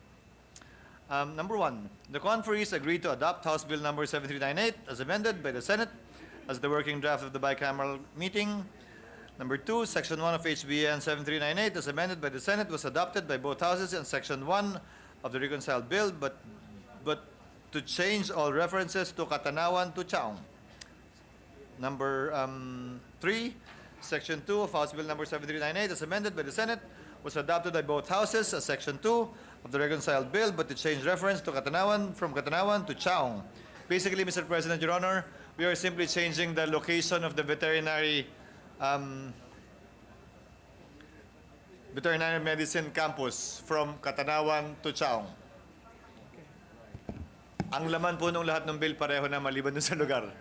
Speaker 1: Number one, the conferees agreed to adopt House Bill number 7398 as amended by the Senate as the working draft of the bicameral meeting. Number two, Section 1 of HBN 7398 as amended by the Senate was adopted by both houses, and Section 1 of the reconciled bill, but to change all references to Katanawan to Chaong. Number three, Section 2 of House Bill number 7398 as amended by the Senate was adopted by both houses as Section 2 of the reconciled bill, but to change reference to Katanawan from Katanawan to Chaong. Basically, Mr. President, Your Honor, we are simply changing the location of the veterinary medicine campus from Katanawan to Chaong. Ang laman po nung lahat ng bill pareho na maliban dun sa lugar.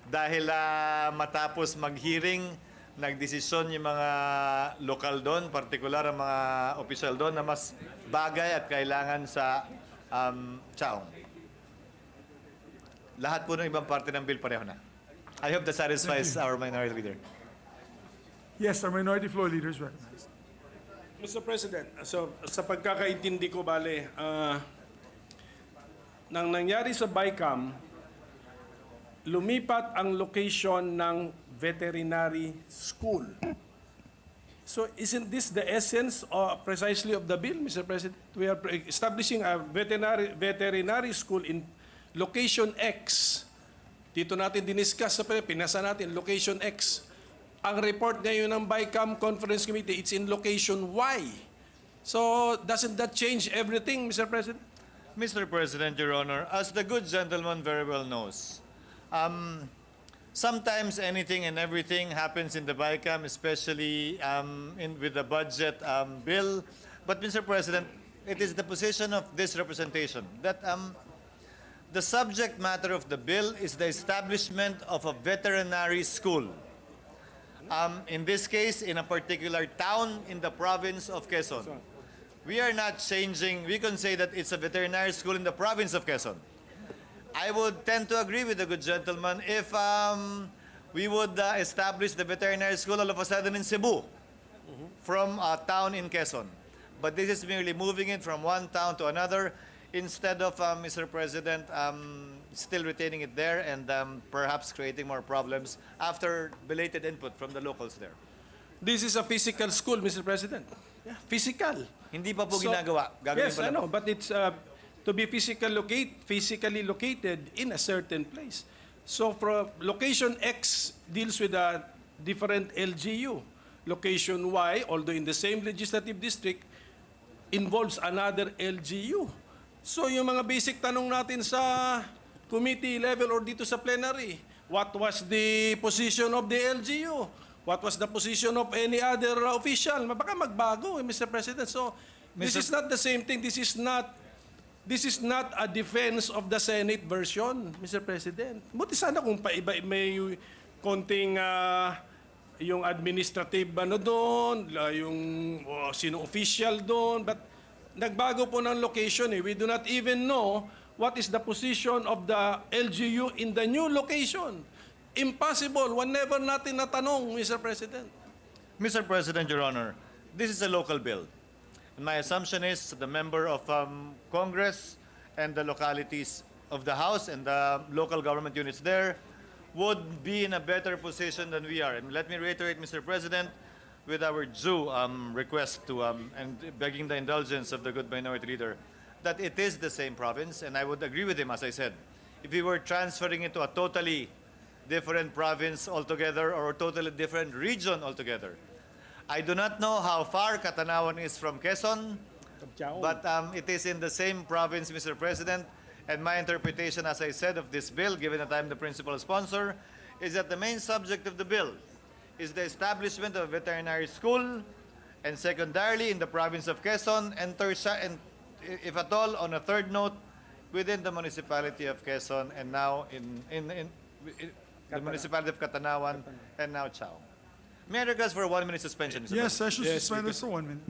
Speaker 1: Dahil matapos mag-hearing, nagdesisyon yung mga lokal doon, partikular ang mga opisyal doon na mas bagay at kailangan sa Chaong. Lahat po ng ibang parte ng bill pareho na. I hope that satisfies our minority leader.
Speaker 9: Yes, our minority floor leader is recognized.
Speaker 10: Mr. President, so sa pagkakaintindi ko, bale, nang nangyari sa BICAM, lumipat ang location ng veterinary school. So isn't this the essence precisely of the bill, Mr. President? We are establishing a veterinary school in location X. Dito natin diniscuss sa pinasa natin, location X. Ang report ngayon ng BICAM Conference Committee, it's in location Y. So doesn't that change everything, Mr. President?
Speaker 1: Mr. President, Your Honor, as the good gentleman very well knows, sometimes anything and everything happens in the BICAM, especially with the budget bill. But, Mr. President, it is the position of this representation that the subject matter of the bill is the establishment of a veterinary school. In this case, in a particular town in the province of Quezon. We are not changing, we can say that it's a veterinary school in the province of Quezon. I would tend to agree with the good gentleman if we would establish the veterinary school all of a sudden in Cebu from a town in Quezon. But this is merely moving it from one town to another instead of, Mr. President, still retaining it there and perhaps creating more problems after belated input from the locals there.
Speaker 10: This is a physical school, Mr. President. Yeah, physical.
Speaker 1: Hindi pa po ginagawa. Gagawin
Speaker 10: Yes,
Speaker 1: pa
Speaker 10: I
Speaker 1: lang.
Speaker 10: know, but it's to be physically located in a certain place. So, from location X deals with a different LGU. Location Y, although in the same legislative district, involves another LGU. So yung mga basic tanong natin sa committee level or dito sa plenary, what was the position of the LGU? What was the position of any other official? Baka magbago, Mr. President. So this is not the same thing. This is not a defense of the Senate version, Mr. President. Buti sana kung paiba may konting yung administrative doon, yung sino official doon, but nagbago po ng location eh. We do not even know what is the position of the LGU in the new location. Impossible. Whenever natin natanong, Mr. President.
Speaker 1: Mr. President, Your Honor, this is a local bill. And my assumption is the member of Congress and the localities of the House and the local government units there would be in a better position than we are. And let me reiterate, Mr. President, with our due request to, and begging the indulgence of the good minority leader, that it is the same province, and I would agree with him, as I said. If we were transferring it to a totally different province altogether or a totally different region altogether, I do not know how far Catanawan is from Quezon, but it is in the same province, Mr. President. And my interpretation, as I said, of this bill, given that I'm the principal sponsor, is that the main subject of the bill is the establishment of a veterinary school, and secondarily in the province of Quezon, and if at all, on a third note, within the municipality of Quezon, and now in the municipality of Catanawan, and now Chao. May I request for a 1-minute suspension, Mr.
Speaker 9: Yes,
Speaker 1: President?
Speaker 9: session suspended for 1 minute.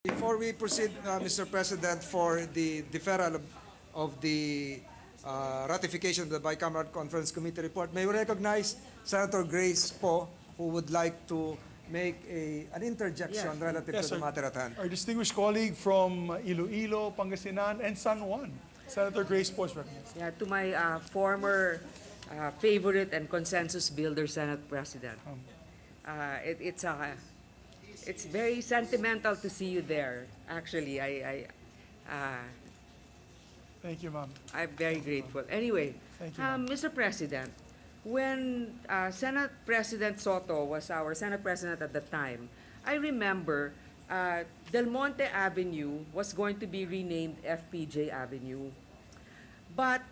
Speaker 5: Before we proceed, Mr. President, for the deferral of the ratification of the Bicameral Conference Committee report, may we recognize Senator Grace Poe, who would like to make an interjection relative
Speaker 9: Yes,
Speaker 5: to the
Speaker 9: sir.
Speaker 5: matter at hand.
Speaker 9: Our distinguished colleague from Iloilo, Pangasinan, and San Juan, Senator Grace Poe, is recognized.
Speaker 11: Yeah, to my former favorite and consensus builder, Senate President. It's very sentimental to see you there. Actually,
Speaker 9: Thank you, ma'am.
Speaker 11: I'm very grateful. Anyway,
Speaker 9: Thank you, ma'am.
Speaker 11: Mr. President, when Senate President Soto was our Senate President at the time, I remember Del Monte Avenue was going to be renamed FPJ Avenue. But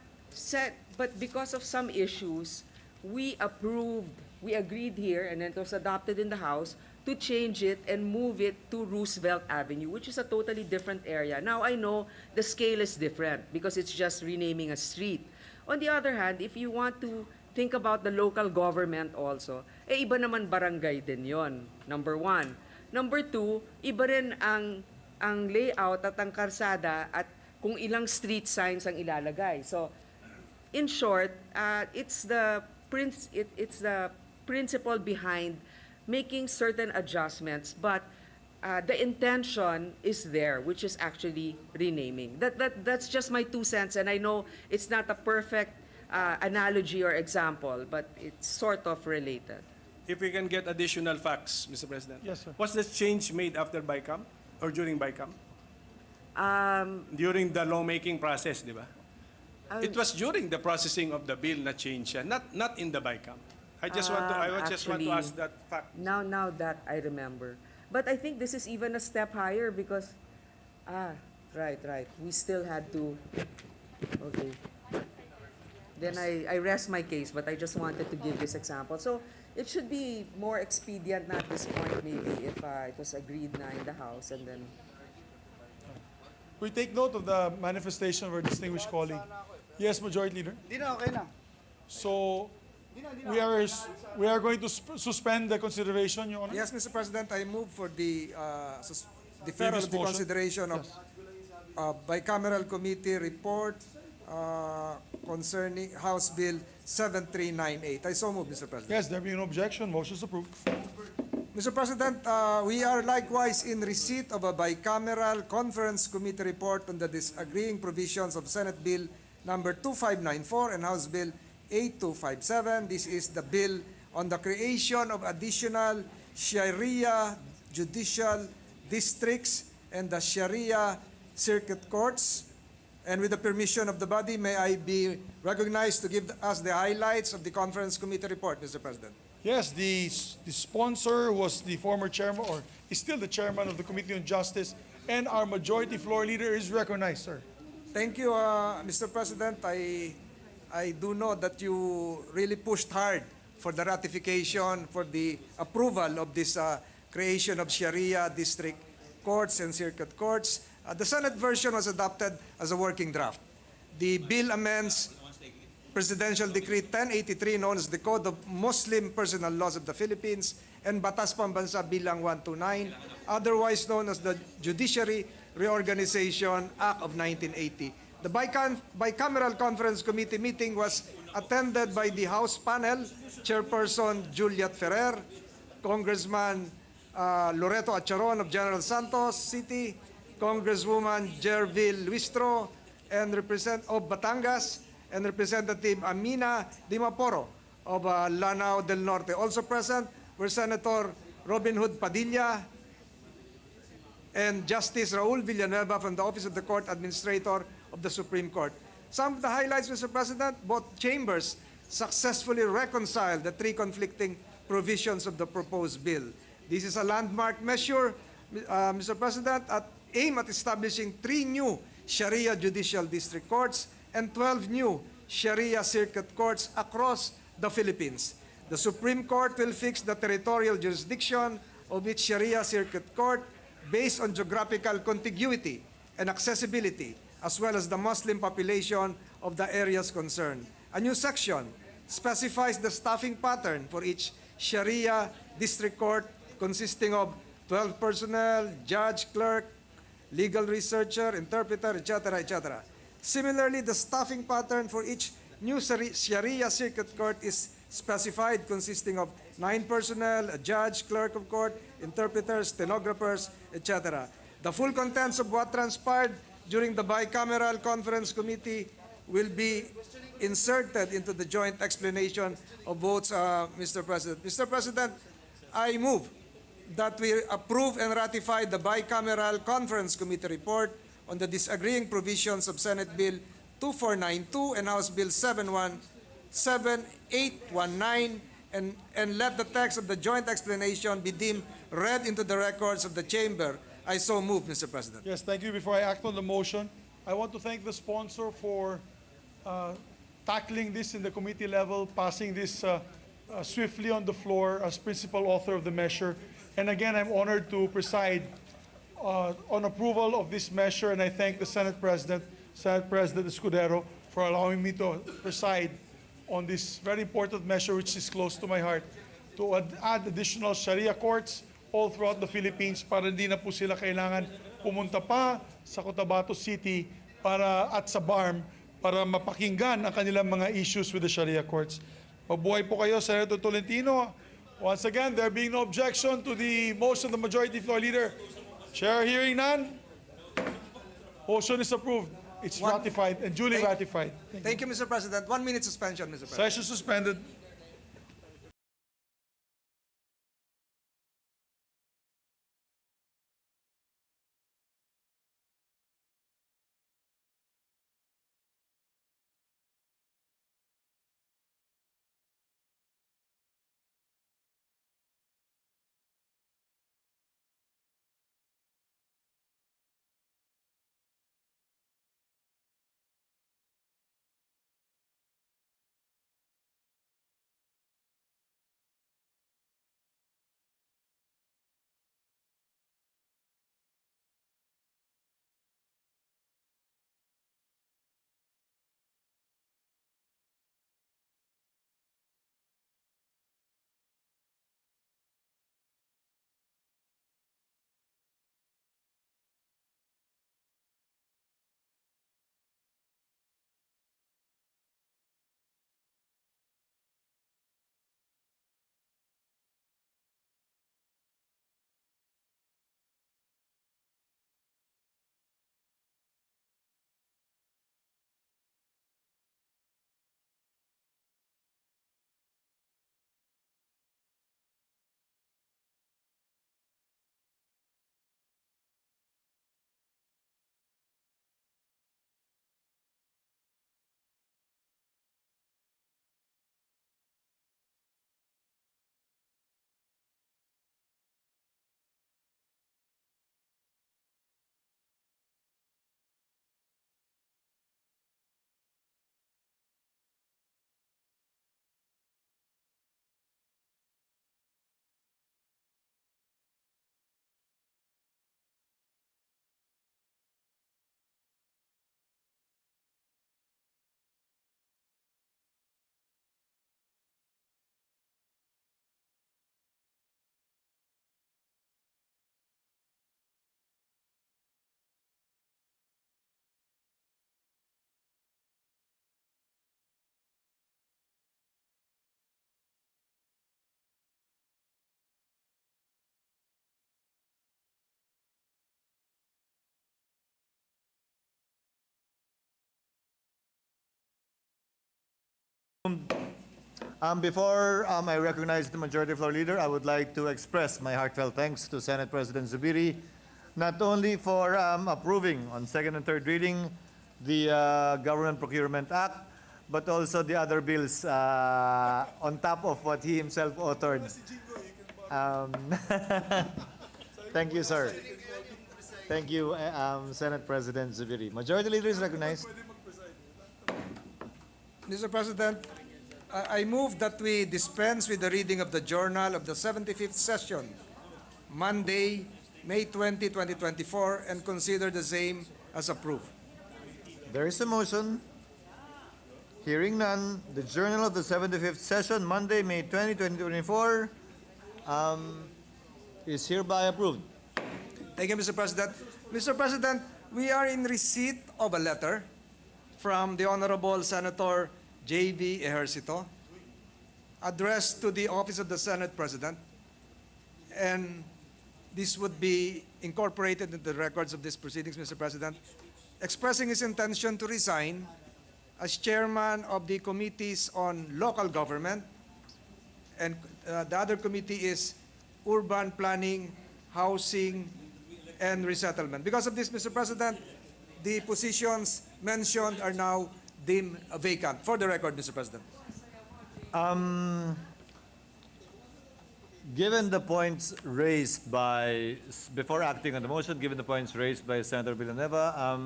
Speaker 11: because of some issues, we agreed here, and then it was adopted in the House, to change it and move it to Roosevelt Avenue, which is a totally different area. Now, I know the scale is different because it's just renaming a street. On the other hand, if you want to think about the local government also, iba naman barangay din yon, number one. Number two, iba rin ang layout at ang karsada at kung ilang street signs ang ilalagay. So, in short, it's the principle behind making certain adjustments, but the intention is there, which is actually renaming. That's just my 2 cents, and I know it's not a perfect analogy or example, but it's sort of related.
Speaker 10: If we can get additional facts, Mr. President.
Speaker 9: Yes, sir.
Speaker 10: Was this change made after BICAM or during BICAM? During the lawmaking process, di ba? It was during the processing of the bill na change siya, not in the BICAM. I just want to ask that fact.
Speaker 11: Now that I remember. But I think this is even a step higher because, right. We still had to, okay. Then I rest my case, but I just wanted to give this example. So it should be more expedient at this point maybe if it was agreed na in the House and then.
Speaker 9: We take note of the manifestation of our distinguished colleague. Yes, Majority Leader. So, we are going to suspend the consideration, Your Honor.
Speaker 5: Yes, Mr. President, I move for the deferral
Speaker 9: Previous
Speaker 5: of the
Speaker 9: motion.
Speaker 5: consideration of bicameral committee report concerning House Bill 7398. I so move, Mr. President.
Speaker 9: Yes, there being no objection, motion is approved.
Speaker 5: Mr. President, we are likewise in receipt of a bicameral conference committee report on the disagreeing provisions of Senate Bill number 2594 and House Bill 8257. This is the bill on the creation of additional Sharia judicial districts and the Sharia circuit courts. And with the permission of the body, may I be recognized to give us the highlights of the conference committee report, Mr. President.
Speaker 9: Yes, the sponsor was the former chairman, or is still the chairman of the Committee on Justice, and our majority floor leader is recognized, sir.
Speaker 5: Thank you, Mr. President. I do know that you really pushed hard for the ratification, for the approval of this creation of Sharia district courts and circuit courts. The Senate version was adopted as a working draft. The bill amends Presidential Decree 1083 known as the Code of Muslim Personal Laws of the Philippines and Batas Pambansa Bilang 129, otherwise known as the Judiciary Reorganization Act of 1980. The Bicameral Conference Committee meeting was attended by the House panel, Chairperson Juliet Ferrer, Congressman Loreto Acharon of General Santos City, Congresswoman Jervil Luistro and of Batangas, and Representative Amina Dimaporo of Lanao del Norte. Also present were Senator Robin Hood Padilla and Justice Raul Villanueva from the Office of the Court Administrator of the Supreme Court. Some of the highlights, Mr. President, both chambers successfully reconciled the three conflicting provisions of the proposed bill. This is a landmark measure, Mr. President, aimed at establishing 3 new Sharia judicial district courts and 12 new Sharia circuit courts across the Philippines. The Supreme Court will fix the territorial jurisdiction of each Sharia circuit court based on geographical contiguity and accessibility, as well as the Muslim population of the areas concerned. A new section specifies the staffing pattern for each Sharia district court consisting of 12 personnel, judge, clerk, legal researcher, interpreter, etc., etc. Similarly, the staffing pattern for each new Sharia circuit court is specified, consisting of 9 personnel, a judge, clerk of court, interpreters, stenographers, etc. The full contents of what transpired during the bicameral conference committee will be inserted into the joint explanation of votes, Mr. President. Mr. President, I move that we approve and ratify the bicameral conference committee report on the disagreeing provisions of Senate Bill 2492 and House Bill 7819, and let the text of the joint explanation be deemed read into the records of the chamber. I so move, Mr. President.
Speaker 9: Yes, thank you. Before I act on the motion, I want to thank the sponsor for tackling this in the committee level, passing this swiftly on the floor as principal author of the measure. And again, I'm honored to preside on approval of this measure, and I thank the Senate President Escudero, for allowing me to preside on this very important measure, which is close to my heart, to add additional Sharia courts all throughout the Philippines para hindi na po sila kailangan pumunta pa sa Cotabato City at sa BARM para mapakinggan ang kanilang mga issues with the Sharia courts. Mabuhay po kayo, Senator Tolentino. Once again, there being no objection to the motion of the Majority Floor Leader, Chair hearing none, motion is approved. It's ratified and duly ratified.
Speaker 5: Thank you, Mr. President. 1 minute suspension, Mr. President.
Speaker 9: Session suspended.
Speaker 1: Before I recognize the Majority Floor Leader, I would like to express my heartfelt thanks to Senate President Zubiri, not only for approving on second and third reading the Government Procurement Act, but also the other bills on top of what he himself authored. Thank you, sir. Thank you, Senate President Zubiri. Majority Leader is recognized.
Speaker 5: Mr. President, I move that we dispense with the reading of the journal of the 75th session, Monday, May 20, 2024, and consider the same as approved.
Speaker 1: There is a motion. Hearing none, the journal of the 75th session, Monday, May 20, 2024, is hereby approved.
Speaker 5: Thank you, Mr. President. Mr. President, we are in receipt of a letter from the Honorable Senator J.B. Ejercito addressed to the Office of the Senate President, and this would be incorporated into the records of these proceedings, Mr. President, expressing his intention to resign as chairman of the committees on local government, and the other committee is urban planning, housing, and resettlement. Because of this, Mr. President, the positions mentioned are now deemed vacant. For the record, Mr. President.
Speaker 1: Given the points raised by, before acting on the motion, given the points raised by Senator Villanueva,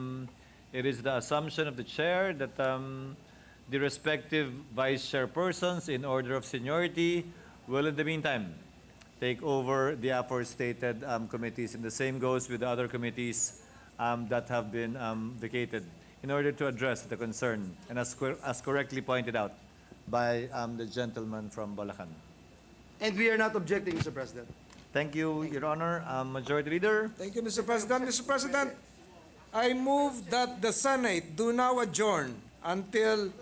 Speaker 1: it is the assumption of the chair that the respective vice chairpersons, in order of seniority, will in the meantime take over the aforestated committees, and the same goes with the other committees that have been vacated, in order to address the concern, and as correctly pointed out by the gentleman from Bulacan.
Speaker 6: And we are not objecting, Mr. President.
Speaker 1: Thank you, Your Honor. Majority Leader.
Speaker 5: Thank you, Mr. President. Mr. President, I move that the Senate do now adjourn until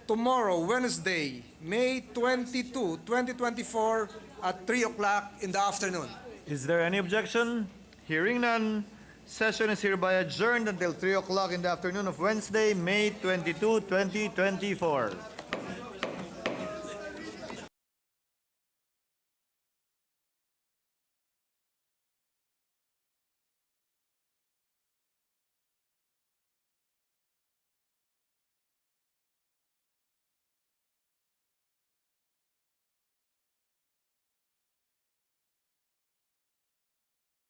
Speaker 5: tomorrow, Wednesday, May 22, 2024, at 3 o'clock in the afternoon.
Speaker 1: Is there any objection? Hearing none, session is hereby adjourned until 3 o'clock in the afternoon of Wednesday, May 22, 2024.